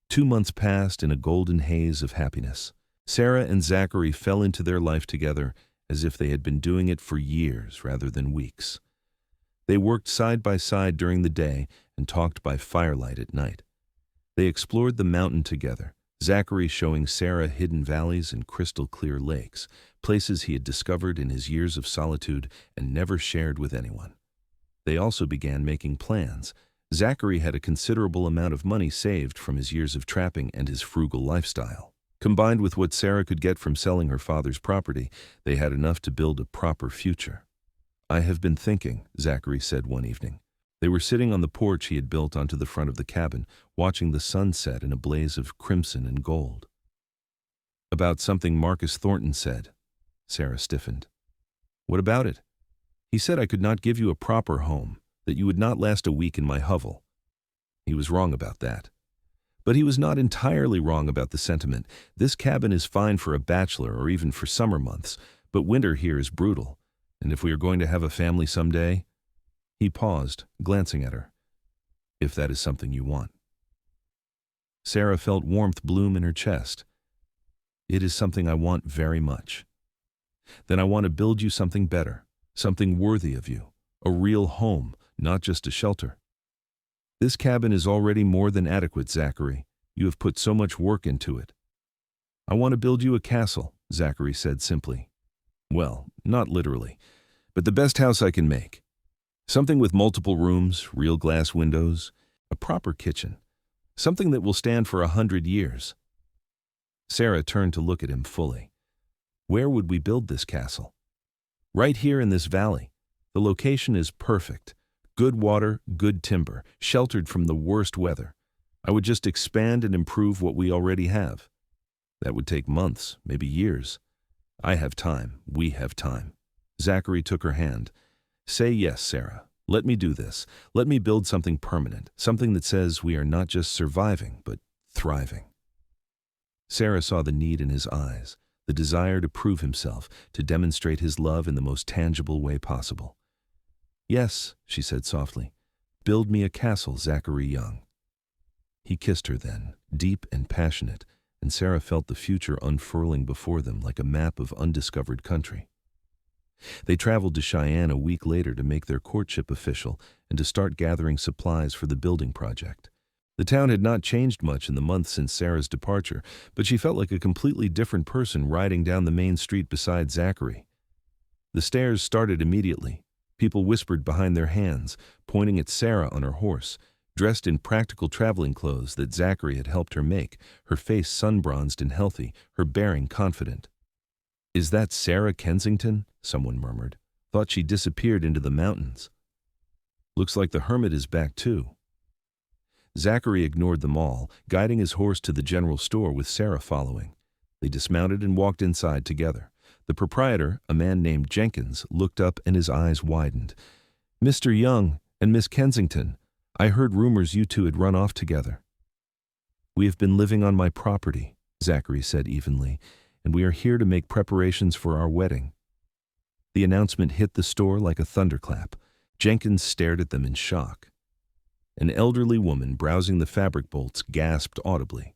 2 months passed in a golden haze of happiness. Sarah and Zachary fell into their life together as if they had been doing it for years rather than weeks. They worked side by side during the day and talked by firelight at night. They explored the mountain together, Zachary showing Sarah hidden valleys and crystal-clear lakes, places he had discovered in his years of solitude and never shared with anyone. They also began making plans. Zachary had a considerable amount of money saved from his years of trapping and his frugal lifestyle. Combined with what Sarah could get from selling her father's property, they had enough to build a proper future. "I have been thinking," Zachary said one evening. They were sitting on the porch he had built onto the front of the cabin, watching the sun set in a blaze of crimson and gold. "About something Marcus Thornton said." Sarah stiffened. "What about it?" "He said I could not give you a proper home, that you would not last a week in my hovel." He was wrong about that. But he was not entirely wrong about the sentiment. This cabin is fine for a bachelor or even for summer months, but winter here is brutal. And if we are going to have a family someday— He paused, glancing at her. "If that is something you want." Sarah felt warmth bloom in her chest. "It is something I want very much." "Then I want to build you something better, something worthy of you, a real home, not just a shelter." "This cabin is already more than adequate, Zachary. You have put so much work into it." "I want to build you a castle," Zachary said simply. "Well, not literally, but the best house I can make. Something with multiple rooms, real glass windows, a proper kitchen. Something that will stand for 100 years. Sarah turned to look at him fully. "Where would we build this castle?" "Right here in this valley. The location is perfect. Good water, good timber, sheltered from the worst weather. I would just expand and improve what we already have. That would take months, maybe years. I have time. We have time." Zachary took her hand. Say yes, Sarah. Let me do this. Let me build something permanent, something that says we are not just surviving, but thriving. Sarah saw the need in his eyes, the desire to prove himself, to demonstrate his love in the most tangible way possible. Yes, she said softly. Build me a castle, Zachary Young. He kissed her then, deep and passionate, and Sarah felt the future unfurling before them like a map of undiscovered country. They traveled to Cheyenne a week later to make their courtship official and to start gathering supplies for the building project. The town had not changed much in the month since Sarah's departure, but she felt like a completely different person riding down the main street beside Zachary. The stares started immediately. People whispered behind their hands, pointing at Sarah on her horse, dressed in practical traveling clothes that Zachary had helped her make, her face sun-bronzed and healthy, her bearing confident. "Is that Sarah Kensington?" someone murmured. "Thought she disappeared into the mountains." "Looks like the hermit is back too." Zachary ignored them all, guiding his horse to the general store with Sarah following. They dismounted and walked inside together. The proprietor, a man named Jenkins, looked up and his eyes widened. "Mr. Young and Miss Kensington, I heard rumors you two had run off together." "We have been living on my property," Zachary said evenly, "and we are here to make preparations for our wedding." The announcement hit the store like a thunderclap. Jenkins stared at them in shock. An elderly woman browsing the fabric bolts gasped audibly.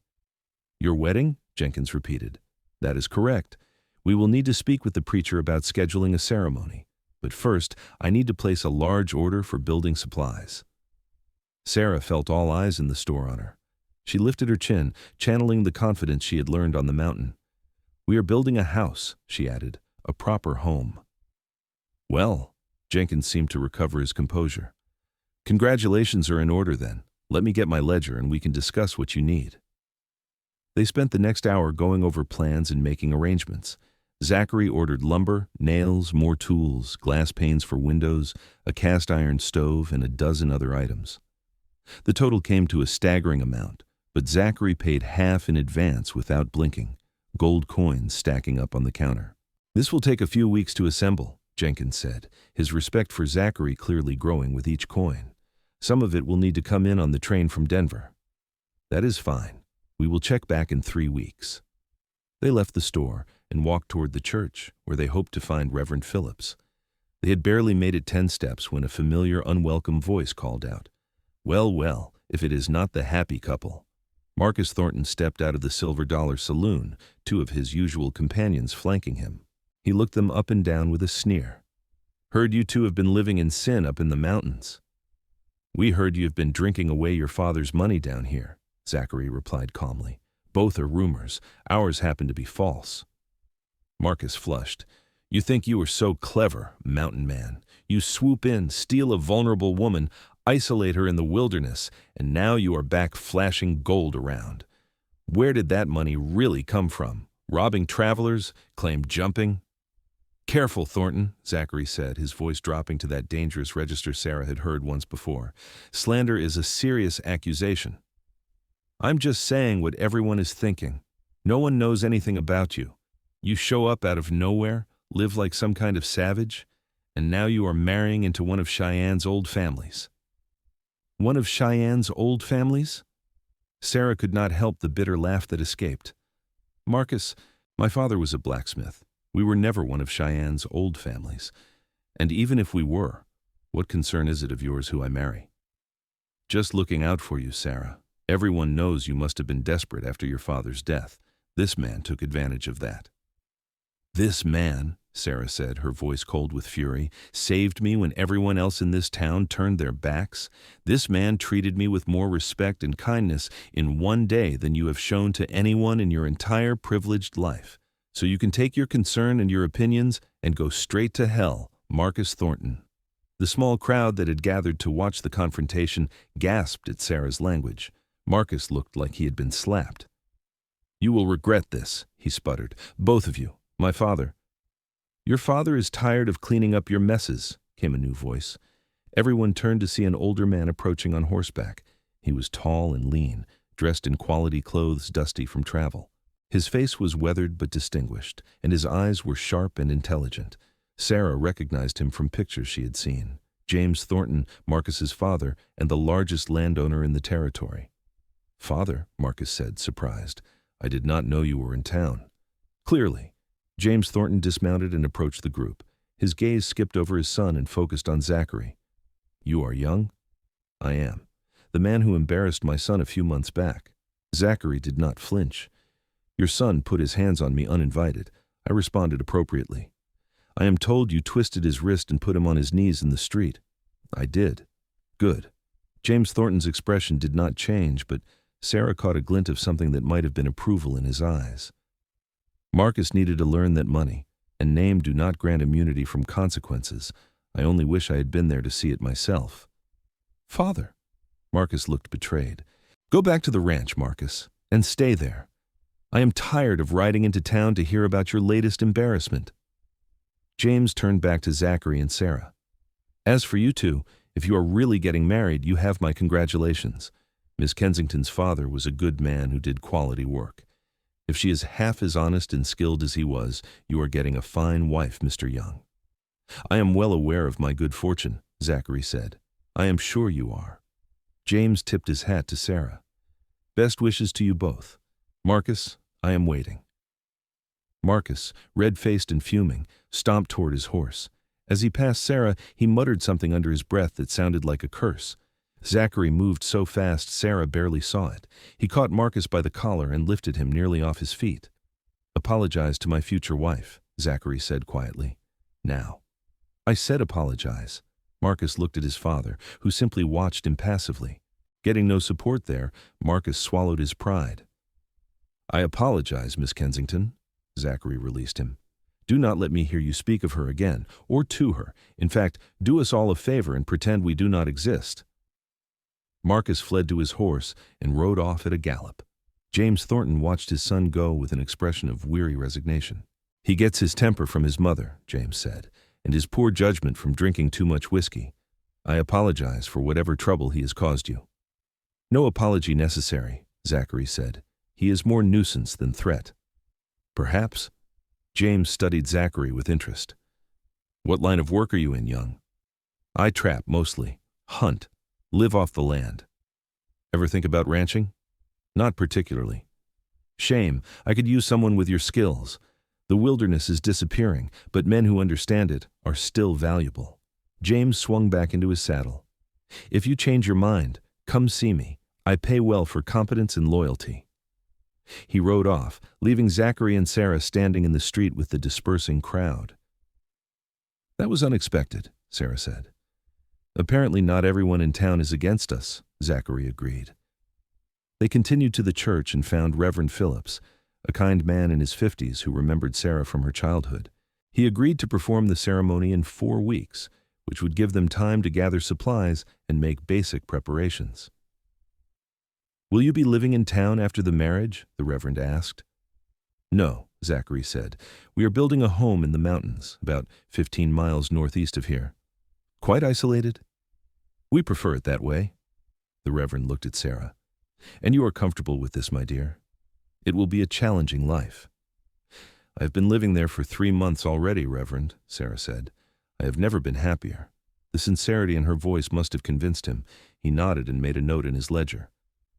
"Your wedding?" Jenkins repeated. "That is correct. We will need to speak with the preacher about scheduling a ceremony. But first, I need to place a large order for building supplies." Sarah felt all eyes in the store on her. She lifted her chin, channeling the confidence she had learned on the mountain. "We are building a house," she added, "a proper home." "Well," Jenkins seemed to recover his composure. "Congratulations are in order then. Let me get my ledger and we can discuss what you need." They spent the next hour going over plans and making arrangements. Zachary ordered lumber, nails, more tools, glass panes for windows, a cast-iron stove, and a dozen other items. The total came to a staggering amount, but Zachary paid half in advance without blinking, gold coins stacking up on the counter. "This will take a few weeks to assemble," Jenkins said, his respect for Zachary clearly growing with each coin. "Some of it will need to come in on the train from Denver." "That is fine. We will check back in 3 weeks." They left the store and walked toward the church, where they hoped to find Reverend Phillips. They had barely made it 10 steps when a familiar, unwelcome voice called out, "Well, well, if it is not the happy couple." Marcus Thornton stepped out of the Silver Dollar Saloon, 2 of his usual companions flanking him. He looked them up and down with a sneer. "Heard you two have been living in sin up in the mountains." "We heard you have been drinking away your father's money down here," Zachary replied calmly. "Both are rumors. Ours happen to be false." Marcus flushed. "You think you are so clever, mountain man. You swoop in, steal a vulnerable woman, isolate her in the wilderness, and now you are back flashing gold around. Where did that money really come from? Robbing travelers? Claim jumping?" "Careful, Thornton," Zachary said, his voice dropping to that dangerous register Sarah had heard once before. "Slander is a serious accusation." "I'm just saying what everyone is thinking. No one knows anything about you. You show up out of nowhere, live like some kind of savage, and now you are marrying into one of Cheyenne's old families." "One of Cheyenne's old families?" Sarah could not help the bitter laugh that escaped. "Marcus, my father was a blacksmith. We were never one of Cheyenne's old families. And even if we were, what concern is it of yours who I marry?" "Just looking out for you, Sarah. Everyone knows you must have been desperate after your father's death. This man took advantage of that." "This man," Sarah said, her voice cold with fury, "saved me when everyone else in this town turned their backs. This man treated me with more respect and kindness in one day than you have shown to anyone in your entire privileged life. So you can take your concern and your opinions and go straight to hell, Marcus Thornton." The small crowd that had gathered to watch the confrontation gasped at Sarah's language. Marcus looked like he had been slapped. "You will regret this," he sputtered. "Both of you. My father." "Your father is tired of cleaning up your messes," came a new voice. Everyone turned to see an older man approaching on horseback. He was tall and lean, dressed in quality clothes dusty from travel. His face was weathered but distinguished, and his eyes were sharp and intelligent. Sarah recognized him from pictures she had seen. James Thornton, Marcus's father, and the largest landowner in the territory. "Father," Marcus said, surprised, "I did not know you were in town." "Clearly." James Thornton dismounted and approached the group. His gaze skipped over his son and focused on Zachary. "You are Young?" "I am. The man who embarrassed my son a few months back." Zachary did not flinch. "Your son put his hands on me uninvited." I responded appropriately. "I am told you twisted his wrist and put him on his knees in the street." "I did." "Good." James Thornton's expression did not change, but Sarah caught a glint of something that might have been approval in his eyes. "Marcus needed to learn that money and name do not grant immunity from consequences. I only wish I had been there to see it myself." "Father." Marcus looked betrayed. "Go back to the ranch, Marcus, and stay there. I am tired of riding into town to hear about your latest embarrassment." James turned back to Zachary and Sarah. "As for you two, if you are really getting married, you have my congratulations. Miss Kensington's father was a good man who did quality work. If she is half as honest and skilled as he was, you are getting a fine wife, Mr. Young." "I am well aware of my good fortune," Zachary said. "I am sure you are." James tipped his hat to Sarah. "Best wishes to you both. Marcus, I am waiting." Marcus, red-faced and fuming, stomped toward his horse. As he passed Sarah, he muttered something under his breath that sounded like a curse. Zachary moved so fast Sarah barely saw it. He caught Marcus by the collar and lifted him nearly off his feet. "Apologize to my future wife," Zachary said quietly. "Now." "I said apologize." Marcus looked at his father, who simply watched impassively. Getting no support there, Marcus swallowed his pride. "I apologize, Miss Kensington." Zachary released him. "Do not let me hear you speak of her again, or to her. In fact, do us all a favor and pretend we do not exist." Marcus fled to his horse and rode off at a gallop. James Thornton watched his son go with an expression of weary resignation. "He gets his temper from his mother," James said, "and his poor judgment from drinking too much whiskey. I apologize for whatever trouble he has caused you." "No apology necessary," Zachary said. "He is more nuisance than threat." "Perhaps." James studied Zachary with interest. "What line of work are you in, Young?" "I trap, mostly. Hunt. Live off the land." "Ever think about ranching?" "Not particularly." "Shame. I could use someone with your skills. The wilderness is disappearing, but men who understand it are still valuable." James swung back into his saddle. "If you change your mind, come see me. I pay well for competence and loyalty." He rode off, leaving Zachary and Sarah standing in the street with the dispersing crowd. "That was unexpected," Sarah said. "Apparently not everyone in town is against us," Zachary agreed. They continued to the church and found Reverend Phillips, a kind man in his 50s who remembered Sarah from her childhood. He agreed to perform the ceremony in 4 weeks, which would give them time to gather supplies and make basic preparations. "Will you be living in town after the marriage?" the Reverend asked. "No," Zachary said. "We are building a home in the mountains, about 15 miles northeast of here." "Quite isolated?" "We prefer it that way." The Reverend looked at Sarah. "And you are comfortable with this, my dear?" "It will be a challenging life." "I have been living there for 3 months already, Reverend," Sarah said. "I have never been happier." The sincerity in her voice must have convinced him. He nodded and made a note in his ledger.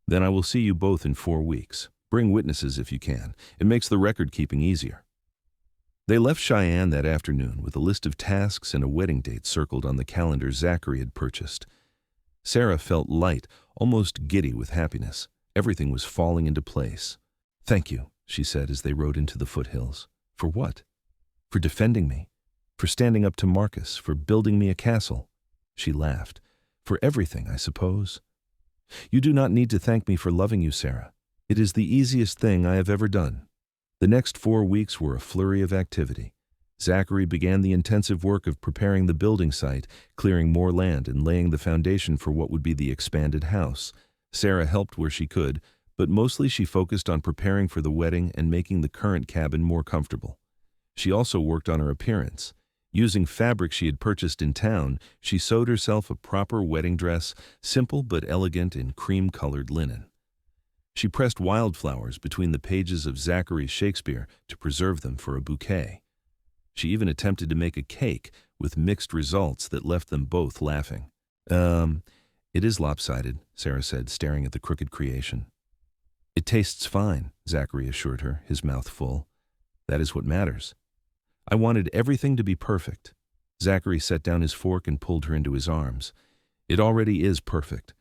"Then I will see you both in 4 weeks. Bring witnesses if you can. It makes the record-keeping easier." They left Cheyenne that afternoon with a list of tasks and a wedding date circled on the calendar Zachary had purchased. Sarah felt light, almost giddy with happiness. Everything was falling into place. "Thank you," she said as they rode into the foothills. "For what?" "For defending me. For standing up to Marcus. For building me a castle." She laughed. "For everything, I suppose." "You do not need to thank me for loving you, Sarah. It is the easiest thing I have ever done." The next 4 weeks were a flurry of activity. Zachary began the intensive work of preparing the building site, clearing more land and laying the foundation for what would be the expanded house. Sarah helped where she could, but mostly she focused on preparing for the wedding and making the current cabin more comfortable. She also worked on her appearance. Using fabric she had purchased in town, she sewed herself a proper wedding dress, simple but elegant in cream-colored linen. She pressed wildflowers between the pages of Zachary's Shakespeare to preserve them for a bouquet. She even attempted to make a cake, with mixed results that left them both laughing. It is lopsided, Sarah said, staring at the crooked creation. It tastes fine, Zachary assured her, his mouth full. That is what matters. I wanted everything to be perfect. Zachary set down his fork and pulled her into his arms. It already is perfect.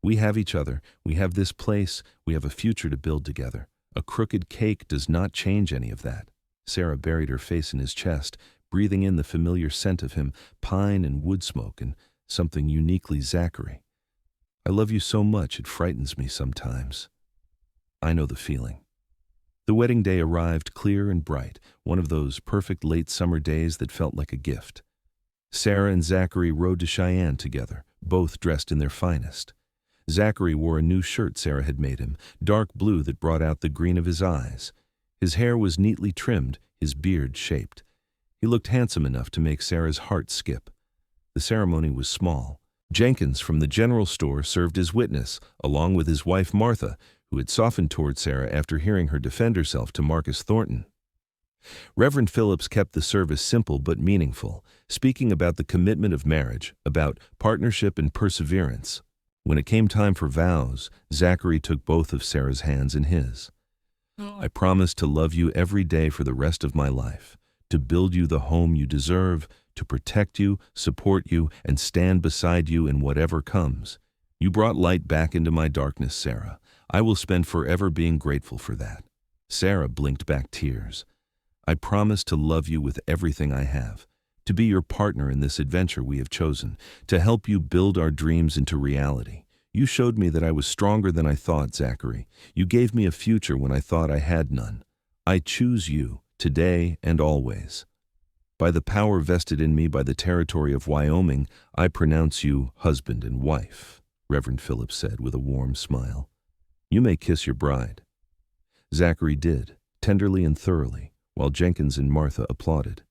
We have each other, we have this place, we have a future to build together. A crooked cake does not change any of that. Sarah buried her face in his chest, breathing in the familiar scent of him, pine and wood smoke, and something uniquely Zachary. I love you so much it frightens me sometimes. I know the feeling. The wedding day arrived clear and bright, one of those perfect late summer days that felt like a gift. Sarah and Zachary rode to Cheyenne together, both dressed in their finest. Zachary wore a new shirt Sarah had made him, dark blue that brought out the green of his eyes. His hair was neatly trimmed, his beard shaped. He looked handsome enough to make Sarah's heart skip. The ceremony was small. Jenkins from the general store served as witness, along with his wife Martha, who had softened toward Sarah after hearing her defend herself to Marcus Thornton. Reverend Phillips kept the service simple but meaningful, speaking about the commitment of marriage, about partnership and perseverance. When it came time for vows, Zachary took both of Sarah's hands in his. I promise to love you every day for the rest of my life, to build you the home you deserve, to protect you, support you, and stand beside you in whatever comes. You brought light back into my darkness, Sarah. I will spend forever being grateful for that. Sarah blinked back tears. I promise to love you with everything I have, to be your partner in this adventure we have chosen, to help you build our dreams into reality. You showed me that I was stronger than I thought, Zachary. You gave me a future when I thought I had none. I choose you, today and always. By the power vested in me by the territory of Wyoming, I pronounce you husband and wife, Reverend Phillips said with a warm smile. You may kiss your bride. Zachary did, tenderly and thoroughly, while Jenkins and Martha applauded.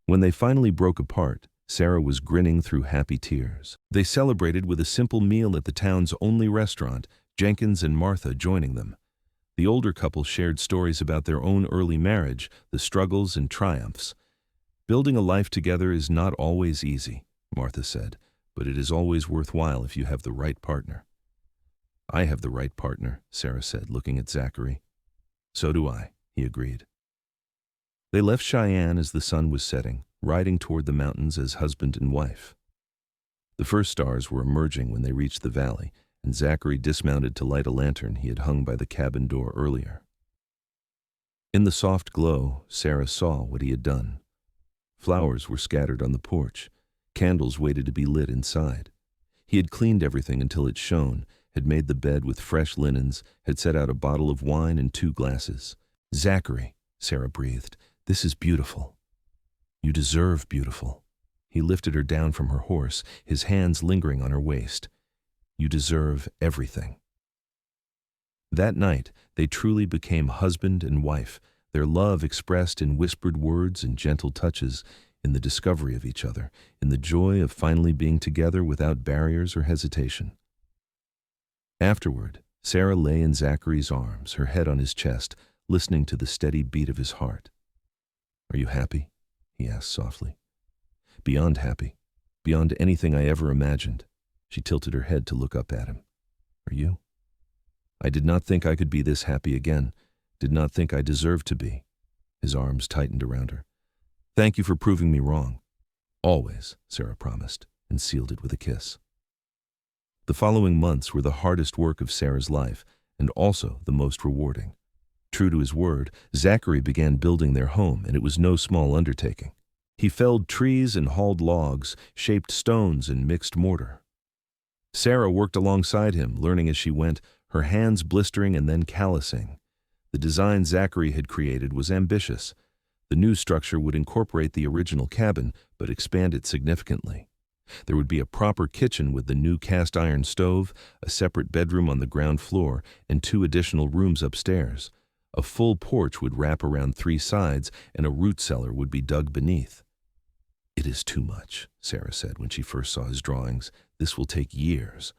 When they finally broke apart, Sarah was grinning through happy tears. They celebrated with a simple meal at the town's only restaurant, Jenkins and Martha joining them. The older couple shared stories about their own early marriage, the struggles and triumphs. Building a life together is not always easy, Martha said, but it is always worthwhile if you have the right partner. I have the right partner, Sarah said, looking at Zachary. So do I, he agreed. They left Cheyenne as the sun was setting, riding toward the mountains as husband and wife. The first stars were emerging when they reached the valley, and Zachary dismounted to light a lantern he had hung by the cabin door earlier. In the soft glow, Sarah saw what he had done. Flowers were scattered on the porch. Candles waited to be lit inside. He had cleaned everything until it shone, had made the bed with fresh linens, had set out a bottle of wine and 2 glasses. Zachary, Sarah breathed, this is beautiful. You deserve beautiful. He lifted her down from her horse, his hands lingering on her waist. You deserve everything. That night, they truly became husband and wife, their love expressed in whispered words and gentle touches, in the discovery of each other, in the joy of finally being together without barriers or hesitation. Afterward, Sarah lay in Zachary's arms, her head on his chest, listening to the steady beat of his heart. Are you happy? He asked softly. Beyond happy, beyond anything I ever imagined. She tilted her head to look up at him. Are you? I did not think I could be this happy again, did not think I deserved to be. His arms tightened around her. Thank you for proving me wrong. Always, Sarah promised, and sealed it with a kiss. The following months were the hardest work of Sarah's life, and also the most rewarding. True to his word, Zachary began building their home, and it was no small undertaking. He felled trees and hauled logs, shaped stones and mixed mortar. Sarah worked alongside him, learning as she went, her hands blistering and then callousing. The design Zachary had created was ambitious. The new structure would incorporate the original cabin, but expand it significantly. There would be a proper kitchen with the new cast-iron stove, a separate bedroom on the ground floor, and 2 additional rooms upstairs. A full porch would wrap around 3 sides, and a root cellar would be dug beneath. It is too much, Sarah said when she first saw his drawings. This will take years.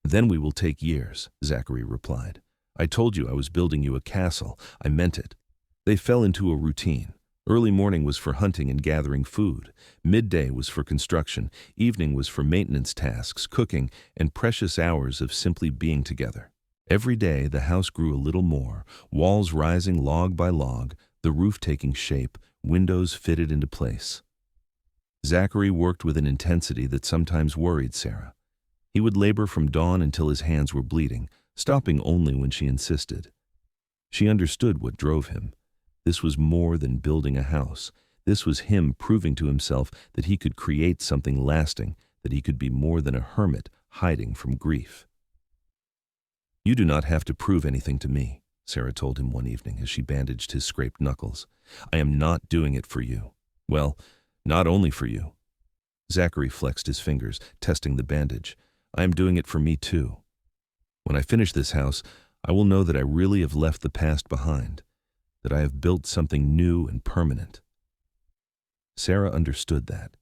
Then we will take years, Zachary replied. I told you I was building you a castle. I meant it. They fell into a routine. Early morning was for hunting and gathering food. Midday was for construction. Evening was for maintenance tasks, cooking, and precious hours of simply being together. Every day the house grew a little more, walls rising log by log, the roof taking shape, windows fitted into place. Zachary worked with an intensity that sometimes worried Sarah. He would labor from dawn until his hands were bleeding, stopping only when she insisted. She understood what drove him. This was more than building a house. This was him proving to himself that he could create something lasting, that he could be more than a hermit hiding from grief. "You do not have to prove anything to me," Sarah told him one evening as she bandaged his scraped knuckles. "I am not doing it for you. Well, not only for you." Zachary flexed his fingers, testing the bandage. "I am doing it for me too. When I finish this house, I will know that I really have left the past behind, that I have built something new and permanent." Sarah understood that.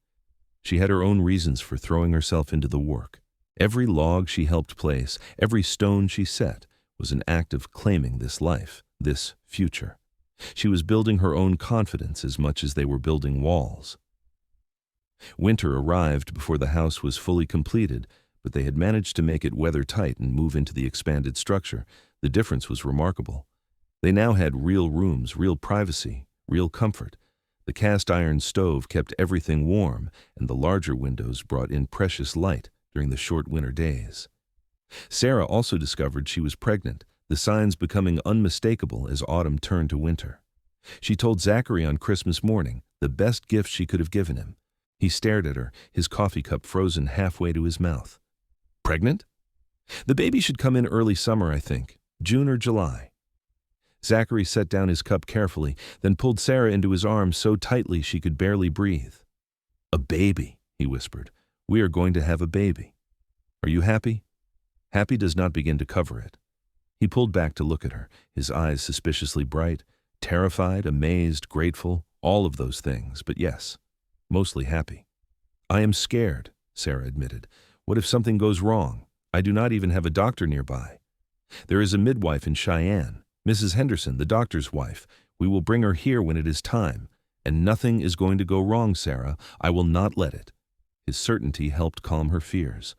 She had her own reasons for throwing herself into the work. Every log she helped place, every stone she set, was an act of claiming this life, this future. She was building her own confidence as much as they were building walls. Winter arrived before the house was fully completed, but they had managed to make it weather-tight and move into the expanded structure. The difference was remarkable. They now had real rooms, real privacy, real comfort. The cast-iron stove kept everything warm, and the larger windows brought in precious light during the short winter days. Sarah also discovered she was pregnant, the signs becoming unmistakable as autumn turned to winter. She told Zachary on Christmas morning, the best gift she could have given him. He stared at her, his coffee cup frozen halfway to his mouth. "Pregnant? The baby should come in early summer, I think, June or July." Zachary set down his cup carefully, then pulled Sarah into his arms so tightly she could barely breathe. "A baby," he whispered. "We are going to have a baby. Are you happy?" Happy does not begin to cover it. He pulled back to look at her, his eyes suspiciously bright, terrified, amazed, grateful, all of those things, but yes, mostly happy. "I am scared," Sarah admitted. "What if something goes wrong? I do not even have a doctor nearby. There is a midwife in Cheyenne, Mrs. Henderson, the doctor's wife. We will bring her here when it is time. And nothing is going to go wrong, Sarah. I will not let it." His certainty helped calm her fears.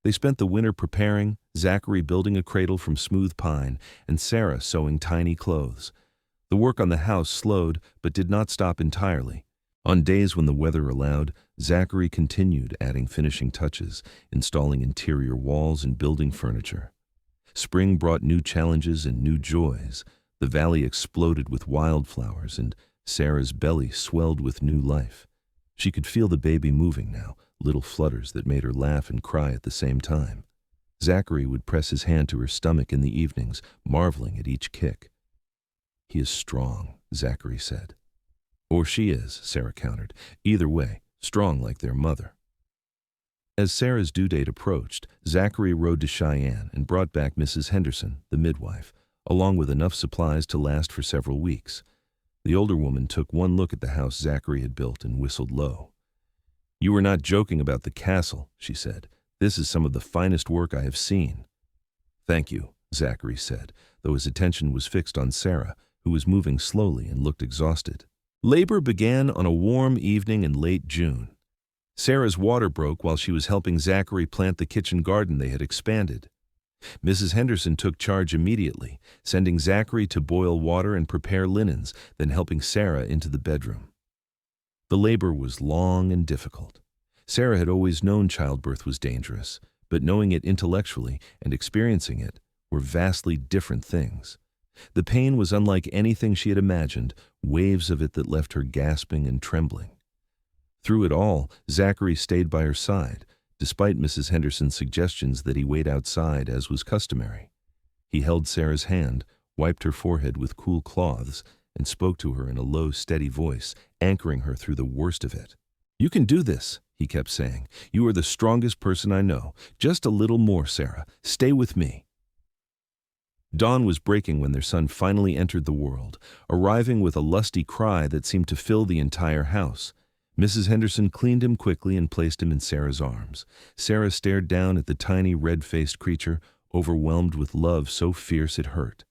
They spent the winter preparing, Zachary building a cradle from smooth pine, and Sarah sewing tiny clothes. The work on the house slowed, but did not stop entirely. On days when the weather allowed, Zachary continued adding finishing touches, installing interior walls and building furniture. Spring brought new challenges and new joys. The valley exploded with wildflowers, and Sarah's belly swelled with new life. She could feel the baby moving now, little flutters that made her laugh and cry at the same time. Zachary would press his hand to her stomach in the evenings, marveling at each kick. "He is strong," Zachary said. "Or she is," Sarah countered. "Either way, strong like their mother." As Sarah's due date approached, Zachary rode to Cheyenne and brought back Mrs. Henderson, the midwife, along with enough supplies to last for several weeks. The older woman took one look at the house Zachary had built and whistled low. "You were not joking about the castle," she said. "This is some of the finest work I have seen." "Thank you," Zachary said, though his attention was fixed on Sarah, who was moving slowly and looked exhausted. Labor began on a warm evening in late June. Sarah's water broke while she was helping Zachary plant the kitchen garden they had expanded. Mrs. Henderson took charge immediately, sending Zachary to boil water and prepare linens, then helping Sarah into the bedroom. The labor was long and difficult. Sarah had always known childbirth was dangerous, but knowing it intellectually and experiencing it were vastly different things. The pain was unlike anything she had imagined, waves of it that left her gasping and trembling. Through it all, Zachary stayed by her side, despite Mrs. Henderson's suggestions that he wait outside as was customary. He held Sarah's hand, wiped her forehead with cool cloths, and spoke to her in a low, steady voice, anchoring her through the worst of it. "You can do this," he kept saying. "You are the strongest person I know. Just a little more, Sarah. Stay with me." Dawn was breaking when their son finally entered the world, arriving with a lusty cry that seemed to fill the entire house. Mrs. Henderson cleaned him quickly and placed him in Sarah's arms. Sarah stared down at the tiny red-faced creature, overwhelmed with love so fierce it hurt.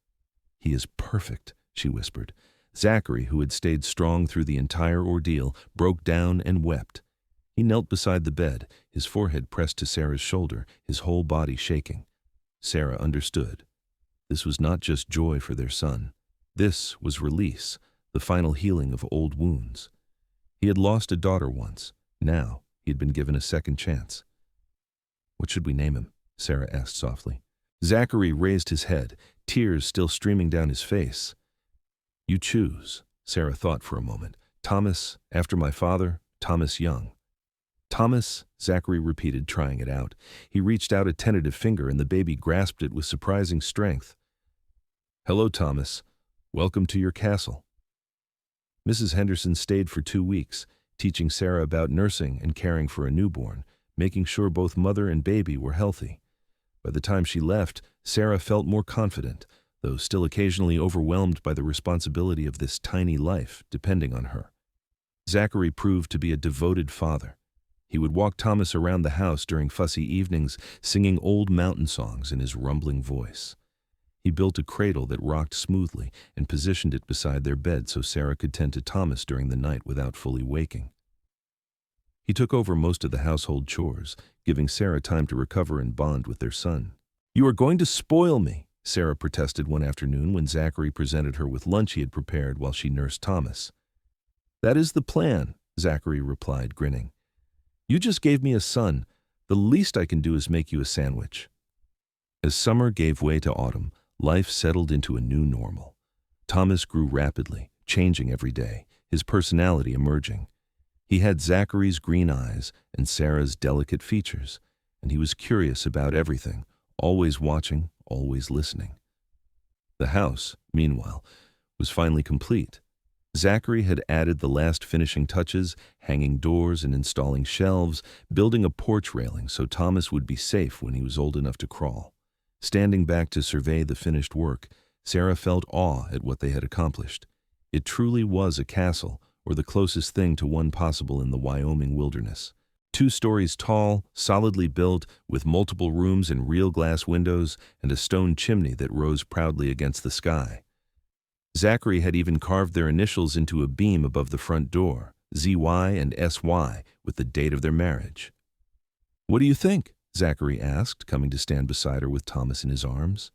"He is perfect," she whispered. Zachary, who had stayed strong through the entire ordeal, broke down and wept. He knelt beside the bed, his forehead pressed to Sarah's shoulder, his whole body shaking. Sarah understood. This was not just joy for their son. This was release, the final healing of old wounds. He had lost a daughter once. Now he had been given a second chance. "What should we name him?" Sarah asked softly. Zachary raised his head, tears still streaming down his face. "You choose," Sarah thought for a moment. "Thomas, after my father, Thomas Young." "Thomas," Zachary repeated, trying it out. He reached out a tentative finger and the baby grasped it with surprising strength. "Hello, Thomas. Welcome to your castle." Mrs. Henderson stayed for 2 weeks, teaching Sarah about nursing and caring for a newborn, making sure both mother and baby were healthy. By the time she left, Sarah felt more confident, though still occasionally overwhelmed by the responsibility of this tiny life depending on her. Zachary proved to be a devoted father. He would walk Thomas around the house during fussy evenings, singing old mountain songs in his rumbling voice. He built a cradle that rocked smoothly and positioned it beside their bed so Sarah could tend to Thomas during the night without fully waking. He took over most of the household chores, giving Sarah time to recover and bond with their son. "You are going to spoil me," Sarah protested one afternoon when Zachary presented her with lunch he had prepared while she nursed Thomas. "That is the plan," Zachary replied, grinning. "You just gave me a son. The least I can do is make you a sandwich." As summer gave way to autumn, life settled into a new normal. Thomas grew rapidly, changing every day, his personality emerging. He had Zachary's green eyes and Sarah's delicate features, and he was curious about everything, always watching, always listening. The house, meanwhile, was finally complete. Zachary had added the last finishing touches, hanging doors and installing shelves, building a porch railing so Thomas would be safe when he was old enough to crawl. Standing back to survey the finished work, Sarah felt awe at what they had accomplished. It truly was a castle, or the closest thing to one possible in the Wyoming wilderness. 2 stories tall, solidly built, with multiple rooms and real glass windows, and a stone chimney that rose proudly against the sky. Zachary had even carved their initials into a beam above the front door, ZY and SY, with the date of their marriage. "What do you think?" Zachary asked, coming to stand beside her with Thomas in his arms.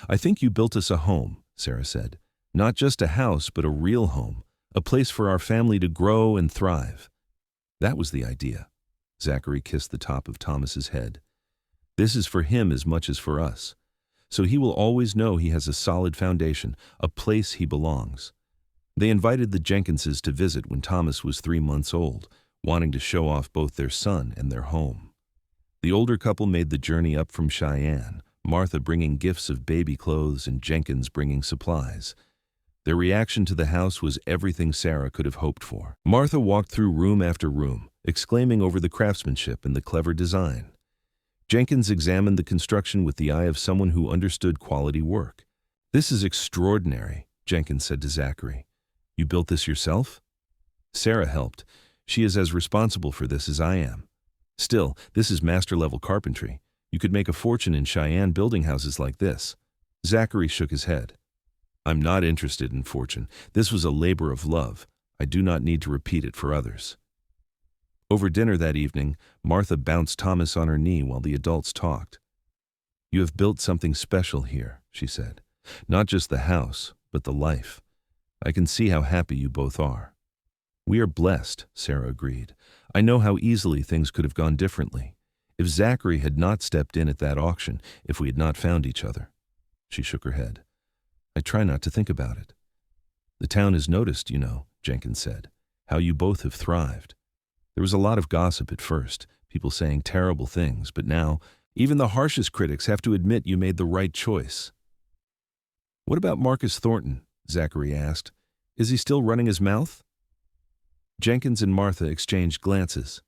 "I think you built us a home," Sarah said. "Not just a house, but a real home, a place for our family to grow and thrive." "That was the idea." Zachary kissed the top of Thomas's head. "This is for him as much as for us. So he will always know he has a solid foundation, a place he belongs." They invited the Jenkinses to visit when Thomas was 3 months old, wanting to show off both their son and their home. The older couple made the journey up from Cheyenne, Martha bringing gifts of baby clothes and Jenkins bringing supplies. Their reaction to the house was everything Sarah could have hoped for. Martha walked through room after room, exclaiming over the craftsmanship and the clever design. Jenkins examined the construction with the eye of someone who understood quality work. "This is extraordinary," Jenkins said to Zachary. "You built this yourself?" Sarah helped. "She is as responsible for this as I am. Still, this is master-level carpentry. You could make a fortune in Cheyenne building houses like this." Zachary shook his head. "I'm not interested in fortune. This was a labor of love. I do not need to repeat it for others." Over dinner that evening, Martha bounced Thomas on her knee while the adults talked. "You have built something special here," she said. "Not just the house, but the life. I can see how happy you both are." "We are blessed," Sarah agreed. "I know how easily things could have gone differently. If Zachary had not stepped in at that auction, if we had not found each other." She shook her head. "I try not to think about it." "The town has noticed, you know," Jenkins said, "how you both have thrived. There was a lot of gossip at first, people saying terrible things, but now, even the harshest critics have to admit you made the right choice." "What about Marcus Thornton?" Zachary asked. "Is he still running his mouth?" Jenkins and Martha exchanged glances.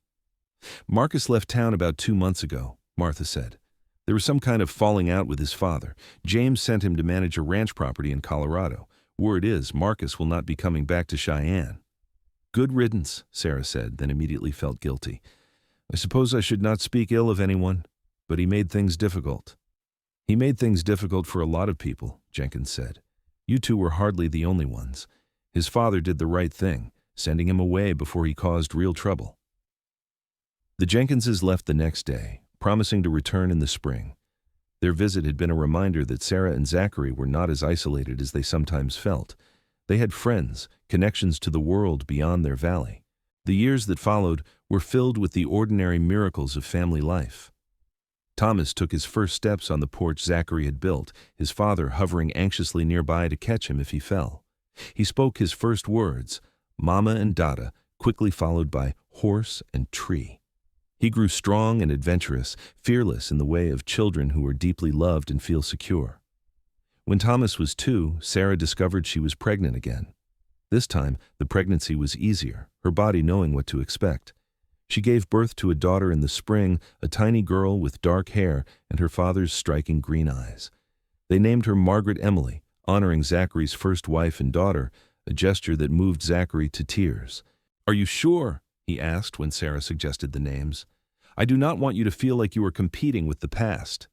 "Marcus left town about 2 months ago," Martha said. "There was some kind of falling out with his father. James sent him to manage a ranch property in Colorado. Word is, Marcus will not be coming back to Cheyenne." "Good riddance," Sarah said, then immediately felt guilty. "I suppose I should not speak ill of anyone, but he made things difficult." "He made things difficult for a lot of people," Jenkins said. "You two were hardly the only ones. His father did the right thing, sending him away before he caused real trouble. The Jenkinses left the next day, promising to return in the spring. Their visit had been a reminder that Sarah and Zachary were not as isolated as they sometimes felt. They had friends, connections to the world beyond their valley. The years that followed were filled with the ordinary miracles of family life. Thomas took his first steps on the porch Zachary had built, his father hovering anxiously nearby to catch him if he fell. He spoke his first words, Mama and Dada, quickly followed by horse and tree. He grew strong and adventurous, fearless in the way of children who are deeply loved and feel secure. When Thomas was 2, Sarah discovered she was pregnant again. This time, the pregnancy was easier, her body knowing what to expect. She gave birth to a daughter in the spring, a tiny girl with dark hair and her father's striking green eyes. They named her Margaret Emily, honoring Zachary's first wife and daughter, a gesture that moved Zachary to tears. "Are you sure?" he asked when Sarah suggested the names. "I do not want you to feel like you are competing with the past."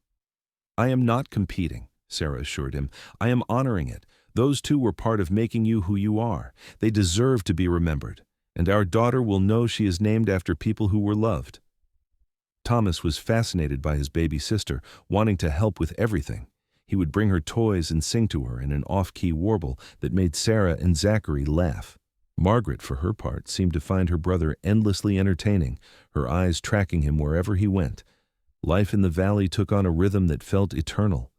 "I am not competing," Sarah assured him. "I am honoring it. Those two were part of making you who you are. They deserve to be remembered. And our daughter will know she is named after people who were loved." Thomas was fascinated by his baby sister, wanting to help with everything. He would bring her toys and sing to her in an off-key warble that made Sarah and Zachary laugh. Margaret, for her part, seemed to find her brother endlessly entertaining, her eyes tracking him wherever he went. Life in the valley took on a rhythm that felt eternal.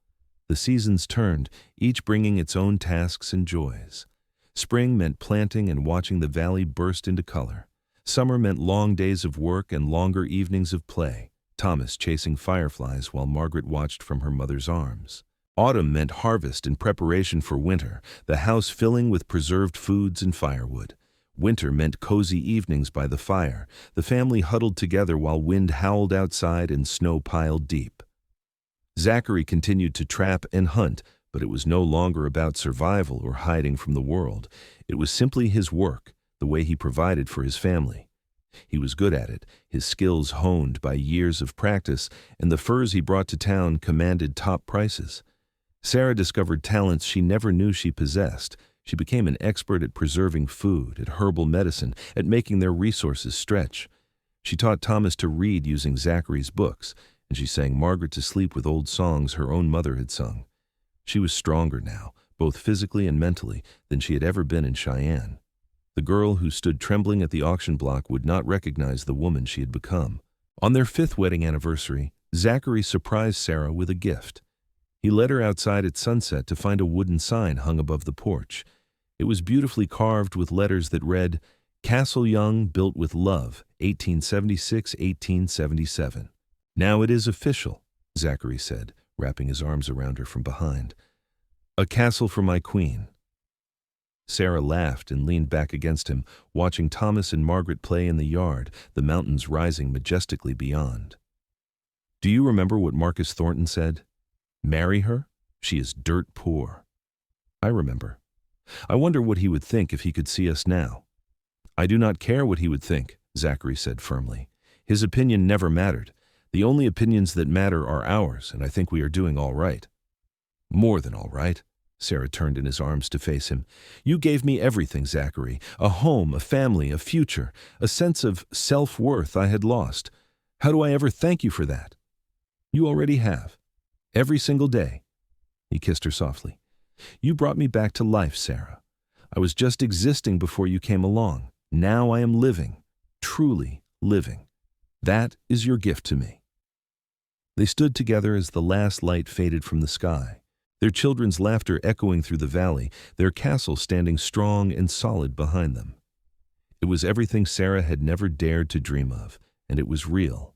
The seasons turned, each bringing its own tasks and joys. Spring meant planting and watching the valley burst into color. Summer meant long days of work and longer evenings of play, Thomas chasing fireflies while Margaret watched from her mother's arms. Autumn meant harvest and preparation for winter, the house filling with preserved foods and firewood. Winter meant cozy evenings by the fire, the family huddled together while wind howled outside and snow piled deep. Zachary continued to trap and hunt, but it was no longer about survival or hiding from the world. It was simply his work, the way he provided for his family. He was good at it, his skills honed by years of practice, and the furs he brought to town commanded top prices. Sarah discovered talents she never knew she possessed. She became an expert at preserving food, at herbal medicine, at making their resources stretch. She taught Thomas to read using Zachary's books, and she sang Margaret to sleep with old songs her own mother had sung. She was stronger now, both physically and mentally, than she had ever been in Cheyenne. The girl who stood trembling at the auction block would not recognize the woman she had become. On their 5th wedding anniversary, Zachary surprised Sarah with a gift. He led her outside at sunset to find a wooden sign hung above the porch. It was beautifully carved with letters that read, "Castle Young, built with love, 1876-1877. "Now it is official," Zachary said, wrapping his arms around her from behind. "A castle for my queen." Sarah laughed and leaned back against him, watching Thomas and Margaret play in the yard, the mountains rising majestically beyond. "Do you remember what Marcus Thornton said? Marry her? She is dirt poor." "I remember. I wonder what he would think if he could see us now." "I do not care what he would think," Zachary said firmly. "His opinion never mattered. The only opinions that matter are ours, and I think we are doing all right." "More than all right." Sarah turned in his arms to face him. "You gave me everything, Zachary. A home, a family, a future, a sense of self-worth I had lost. How do I ever thank you for that?" "You already have. Every single day." He kissed her softly. "You brought me back to life, Sarah. I was just existing before you came along. Now I am living, truly living. That is your gift to me." They stood together as the last light faded from the sky, their children's laughter echoing through the valley, their castle standing strong and solid behind them. It was everything Sarah had never dared to dream of, and it was real.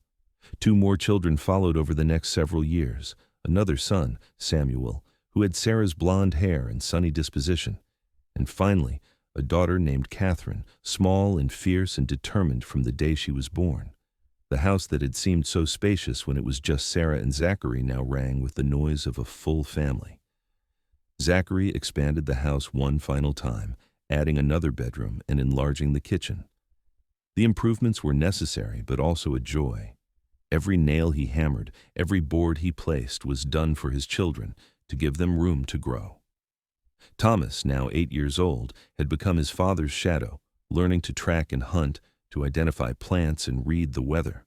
2 more children followed over the next several years, another son, Samuel, who had Sarah's blonde hair and sunny disposition, and finally, a daughter named Catherine, small and fierce and determined from the day she was born. The house that had seemed so spacious when it was just Sarah and Zachary now rang with the noise of a full family. Zachary expanded the house one final time, adding another bedroom and enlarging the kitchen. The improvements were necessary, but also a joy. Every nail he hammered, every board he placed was done for his children, to give them room to grow. Thomas, now 8 years old, had become his father's shadow, learning to track and hunt, to identify plants and read the weather.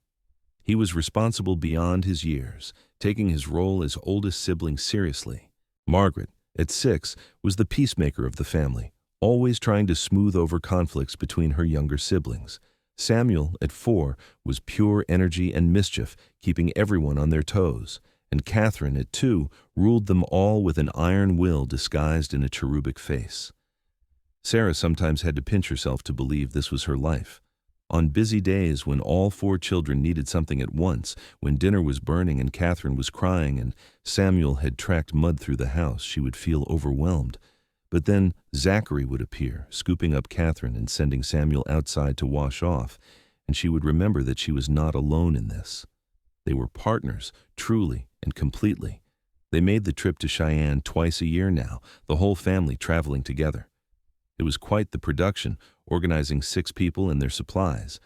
He was responsible beyond his years, taking his role as oldest sibling seriously. Margaret, at 6, was the peacemaker of the family, always trying to smooth over conflicts between her younger siblings. Samuel, at 4, was pure energy and mischief, keeping everyone on their toes. And Catherine, at 2, ruled them all with an iron will disguised in a cherubic face. Sarah sometimes had to pinch herself to believe this was her life. On busy days when all 4 children needed something at once, when dinner was burning and Catherine was crying and Samuel had tracked mud through the house, she would feel overwhelmed. But then Zachary would appear, scooping up Catherine and sending Samuel outside to wash off, and she would remember that she was not alone in this. They were partners, truly and completely. They made the trip to Cheyenne twice a year now, the whole family traveling together. It was quite the production, organizing 6 people and their supplies.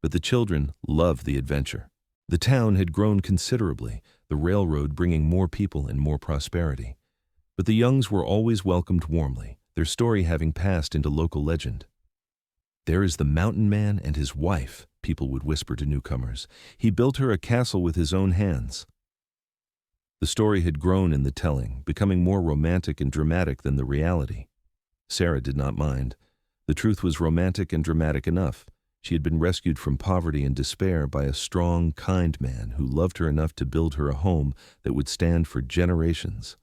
But the children loved the adventure. The town had grown considerably, the railroad bringing more people and more prosperity. But the Youngs were always welcomed warmly, their story having passed into local legend. "There is the mountain man and his wife," people would whisper to newcomers. "He built her a castle with his own hands." The story had grown in the telling, becoming more romantic and dramatic than the reality. Sarah did not mind. The truth was romantic and dramatic enough. She had been rescued from poverty and despair by a strong, kind man who loved her enough to build her a home that would stand for generations.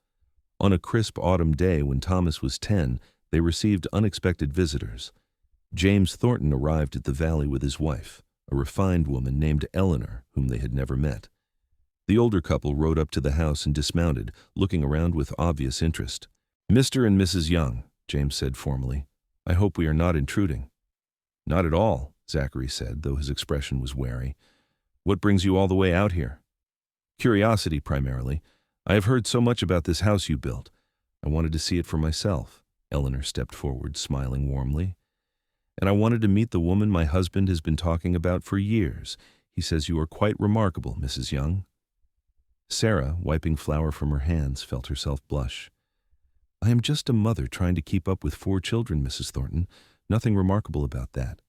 On a crisp autumn day when Thomas was 10, they received unexpected visitors. James Thornton arrived at the valley with his wife, a refined woman named Eleanor, whom they had never met. The older couple rode up to the house and dismounted, looking around with obvious interest. "Mr. and Mrs. Young," James said formally. "I hope we are not intruding." "Not at all," Zachary said, though his expression was wary. "What brings you all the way out here?" "Curiosity, primarily. I have heard so much about this house you built. I wanted to see it for myself." Eleanor stepped forward, smiling warmly. "And I wanted to meet the woman my husband has been talking about for years. He says you are quite remarkable, Mrs. Young." Sarah, wiping flour from her hands, felt herself blush. "I am just a mother trying to keep up with 4 children, Mrs. Thornton. Nothing remarkable about that."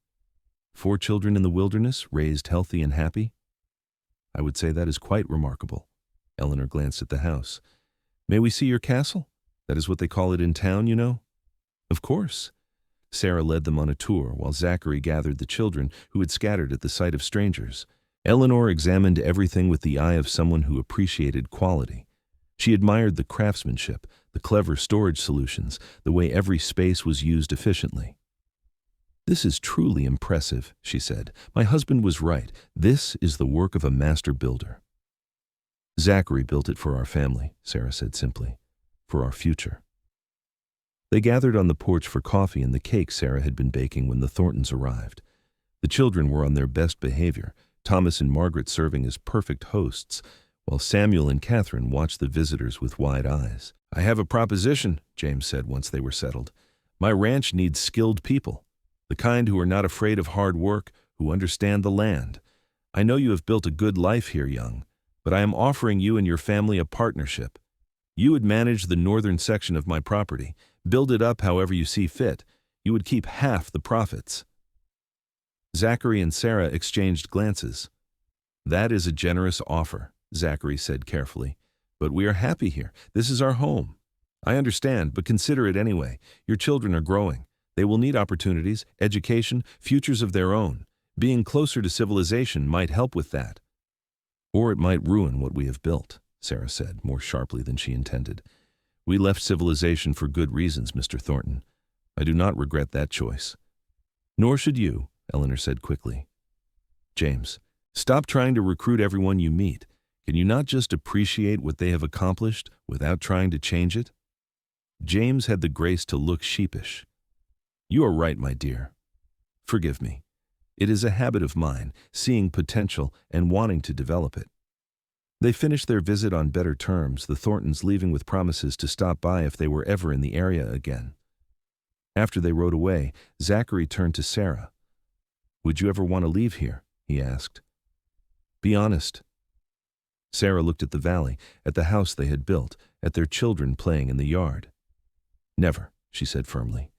4 children in the wilderness, raised healthy and happy? "I would say that is quite remarkable." Eleanor glanced at the house. "May we see your castle? That is what they call it in town, you know." "Of course." Sarah led them on a tour while Zachary gathered the children who had scattered at the sight of strangers. Eleanor examined everything with the eye of someone who appreciated quality. She admired the craftsmanship, the clever storage solutions, the way every space was used efficiently. "This is truly impressive," she said. "My husband was right. This is the work of a master builder." "Zachary built it for our family," Sarah said simply. "For our future." They gathered on the porch for coffee and the cake Sarah had been baking when the Thorntons arrived. The children were on their best behavior, Thomas and Margaret serving as perfect hosts, while Samuel and Catherine watched the visitors with wide eyes. "I have a proposition," James said once they were settled. "My ranch needs skilled people, the kind who are not afraid of hard work, who understand the land. I know you have built a good life here, Young, but I am offering you and your family a partnership. You would manage the northern section of my property, build it up however you see fit. You would keep half the profits." Zachary and Sarah exchanged glances. "That is a generous offer," Zachary said carefully. "But we are happy here. This is our home." "I understand, but consider it anyway. Your children are growing. They will need opportunities, education, futures of their own. Being closer to civilization might help with that." "Or it might ruin what we have built," Sarah said, more sharply than she intended. "We left civilization for good reasons, Mr. Thornton. I do not regret that choice." "Nor should you," Eleanor said quickly. "James, stop trying to recruit everyone you meet. Can you not just appreciate what they have accomplished without trying to change it?" James had the grace to look sheepish. "You are right, my dear. Forgive me. It is a habit of mine, seeing potential and wanting to develop it." They finished their visit on better terms, the Thorntons leaving with promises to stop by if they were ever in the area again. After they rode away, Zachary turned to Sarah. "Would you ever want to leave here?" he asked. "Be honest." Sarah looked at the valley, at the house they had built, at their children playing in the yard. Never, she said firmly.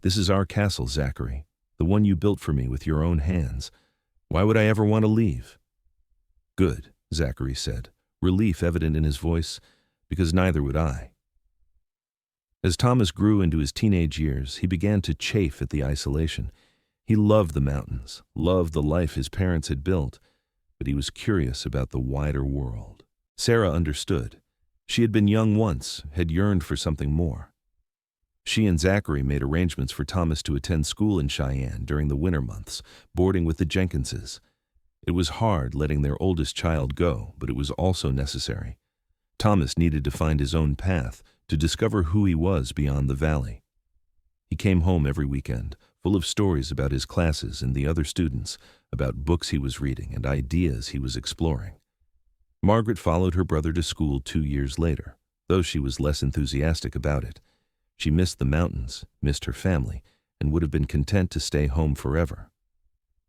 This is our castle, Zachary, the one you built for me with your own hands. Why would I ever want to leave? Good, Zachary said, relief evident in his voice, because neither would I. As Thomas grew into his teenage years, he began to chafe at the isolation. He loved the mountains, loved the life his parents had built, but he was curious about the wider world. Sarah understood. She had been young once, had yearned for something more. She and Zachary made arrangements for Thomas to attend school in Cheyenne during the winter months, boarding with the Jenkinses. It was hard letting their oldest child go, but it was also necessary. Thomas needed to find his own path, to discover who he was beyond the valley. He came home every weekend, full of stories about his classes and the other students, about books he was reading and ideas he was exploring. Margaret followed her brother to school 2 years later, though she was less enthusiastic about it. She missed the mountains, missed her family, and would have been content to stay home forever.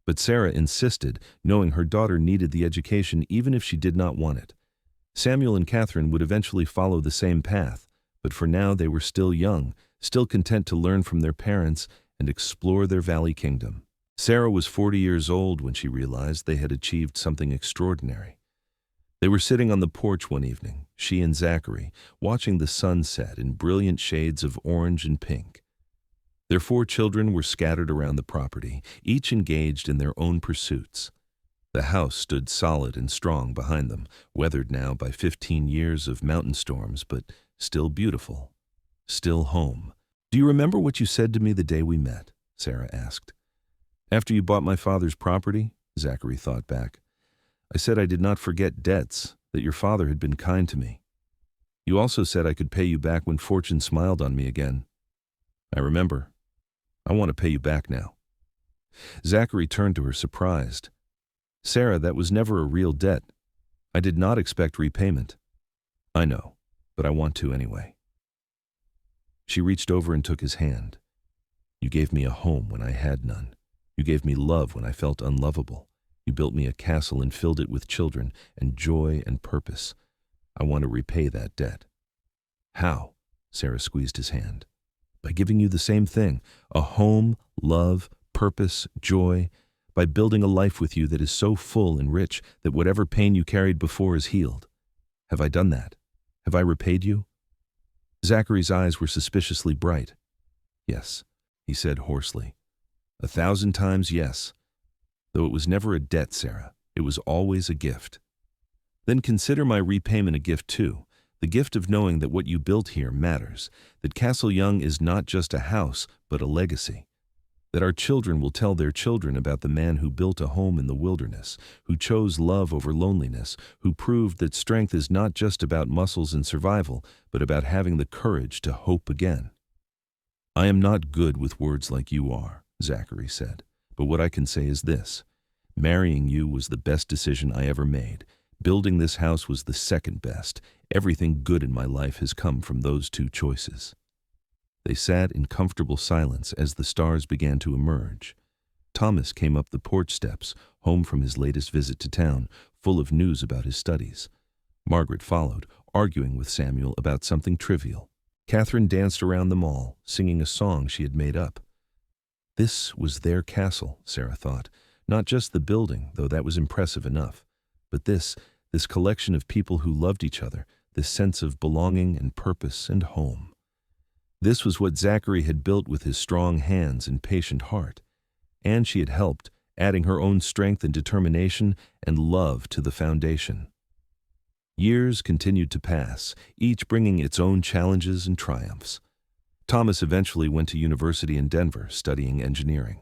But Sarah insisted, knowing her daughter needed the education even if she did not want it. Samuel and Catherine would eventually follow the same path, but for now they were still young, still content to learn from their parents and explore their valley kingdom. Sarah was 40 years old when she realized they had achieved something extraordinary. They were sitting on the porch one evening, she and Zachary, watching the sun set in brilliant shades of orange and pink. Their 4 children were scattered around the property, each engaged in their own pursuits. The house stood solid and strong behind them, weathered now by 15 years of mountain storms, but still beautiful, still home. "Do you remember what you said to me the day we met?" Sarah asked. "After you bought my father's property," Zachary thought back. "I said I did not forget debts, that your father had been kind to me. You also said I could pay you back when fortune smiled on me again." "I remember. I want to pay you back now." Zachary turned to her surprised. "Sarah, that was never a real debt. I did not expect repayment." "I know, but I want to anyway." She reached over and took his hand. "You gave me a home when I had none. You gave me love when I felt unlovable. You built me a castle and filled it with children and joy and purpose. I want to repay that debt." "How?" Sarah squeezed his hand. "By giving you the same thing, a home, love, purpose, joy, by building a life with you that is so full and rich that whatever pain you carried before is healed. Have I done that? Have I repaid you?" Zachary's eyes were suspiciously bright. "Yes," he said hoarsely. "1,000 times yes. Though it was never a debt, Sarah. It was always a gift." "Then consider my repayment a gift too. The gift of knowing that what you built here matters, that Castle Young is not just a house, but a legacy. That our children will tell their children about the man who built a home in the wilderness, who chose love over loneliness, who proved that strength is not just about muscles and survival, but about having the courage to hope again." "I am not good with words like you are," Zachary said, "but what I can say is this. Marrying you was the best decision I ever made. Building this house was the second best. Everything good in my life has come from those 2 choices." They sat in comfortable silence as the stars began to emerge. Thomas came up the porch steps, home from his latest visit to town, full of news about his studies. Margaret followed, arguing with Samuel about something trivial. Catherine danced around them all, singing a song she had made up. This was their castle, Sarah thought. Not just the building, though that was impressive enough, but this collection of people who loved each other, this sense of belonging and purpose and home. This was what Zachary had built with his strong hands and patient heart, and she had helped, adding her own strength and determination and love to the foundation. Years continued to pass, each bringing its own challenges and triumphs. Thomas eventually went to university in Denver, studying engineering.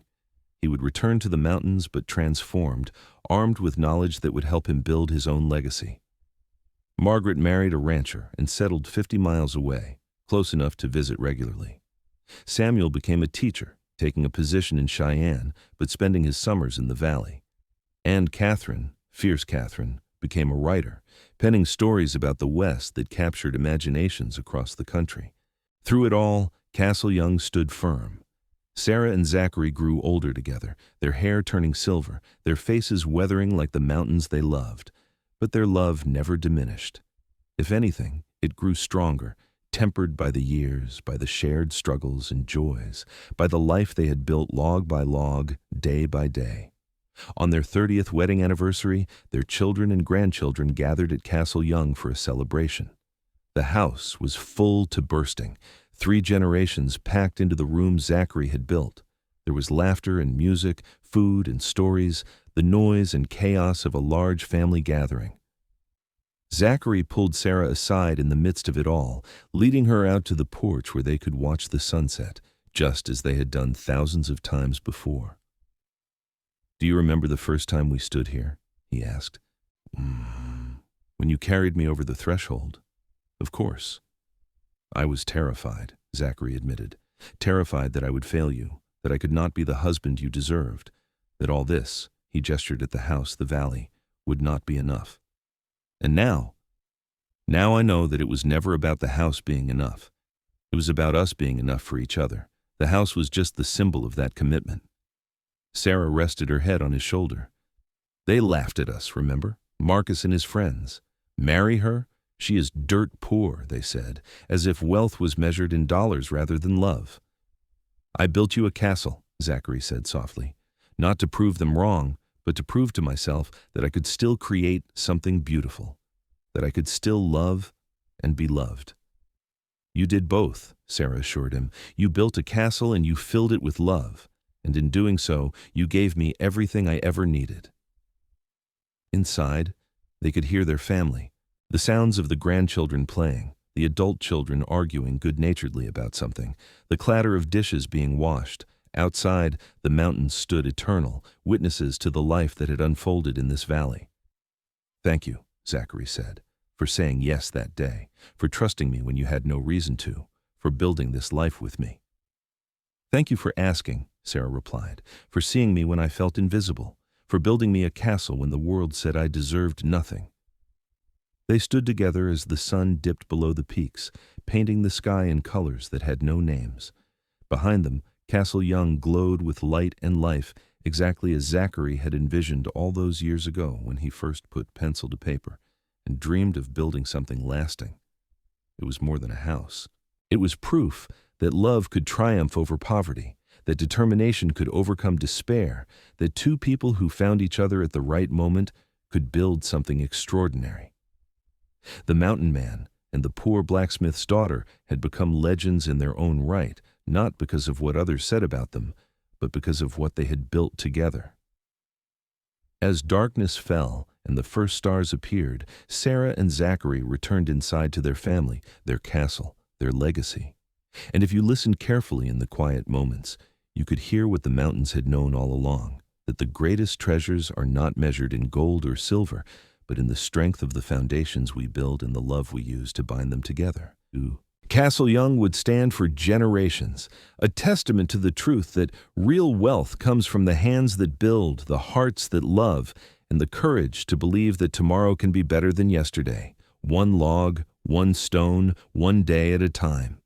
He would return to the mountains, but transformed, armed with knowledge that would help him build his own legacy. Margaret married a rancher and settled 50 miles away, close enough to visit regularly. Samuel became a teacher, taking a position in Cheyenne, but spending his summers in the valley. And Catherine, fierce Catherine, became a writer, penning stories about the West that captured imaginations across the country. Through it all, Castle Young stood firm. Sarah and Zachary grew older together, their hair turning silver, their faces weathering like the mountains they loved. But their love never diminished. If anything, it grew stronger, tempered by the years, by the shared struggles and joys, by the life they had built log by log, day by day. On their 30th wedding anniversary, their children and grandchildren gathered at Castle Young for a celebration. The house was full to bursting, 3 generations packed into the room Zachary had built. There was laughter and music, food and stories, the noise and chaos of a large family gathering. Zachary pulled Sarah aside in the midst of it all, leading her out to the porch where they could watch the sunset, just as they had done thousands of times before. "Do you remember the first time we stood here?" he asked. "When you carried me over the threshold." "Of course." "I was terrified," Zachary admitted. "Terrified that I would fail you, that I could not be the husband you deserved, that all this," he gestured at the house, the valley, "would not be enough. And now I know that it was never about the house being enough. It was about us being enough for each other. The house was just the symbol of that commitment." Sarah rested her head on his shoulder. "They laughed at us, remember? Marcus and his friends. Marry her? She is dirt poor," they said, as if wealth was measured in dollars rather than love. "I built you a castle," Zachary said softly, "not to prove them wrong, but to prove to myself that I could still create something beautiful, that I could still love and be loved." "You did both," Sarah assured him. "You built a castle and you filled it with love, and in doing so, you gave me everything I ever needed." Inside, they could hear their family, the sounds of the grandchildren playing, the adult children arguing good-naturedly about something, the clatter of dishes being washed. Outside, the mountains stood eternal, witnesses to the life that had unfolded in this valley. "Thank you," Zachary said, "for saying yes that day, for trusting me when you had no reason to, for building this life with me." "Thank you for asking," Sarah replied, "for seeing me when I felt invisible, for building me a castle when the world said I deserved nothing." They stood together as the sun dipped below the peaks, painting the sky in colors that had no names. Behind them, Castle Young glowed with light and life, exactly as Zachary had envisioned all those years ago when he first put pencil to paper and dreamed of building something lasting. It was more than a house. It was proof that love could triumph over poverty, that determination could overcome despair, that 2 people who found each other at the right moment could build something extraordinary. The mountain man and the poor blacksmith's daughter had become legends in their own right, not because of what others said about them, but because of what they had built together. As darkness fell and the first stars appeared, Sarah and Zachary returned inside to their family, their castle, their legacy. And if you listened carefully in the quiet moments, you could hear what the mountains had known all along, that the greatest treasures are not measured in gold or silver, but in the strength of the foundations we build and the love we use to bind them together. Castle Young would stand for generations, a testament to the truth that real wealth comes from the hands that build, the hearts that love, and the courage to believe that tomorrow can be better than yesterday, one log, one stone, one day at a time.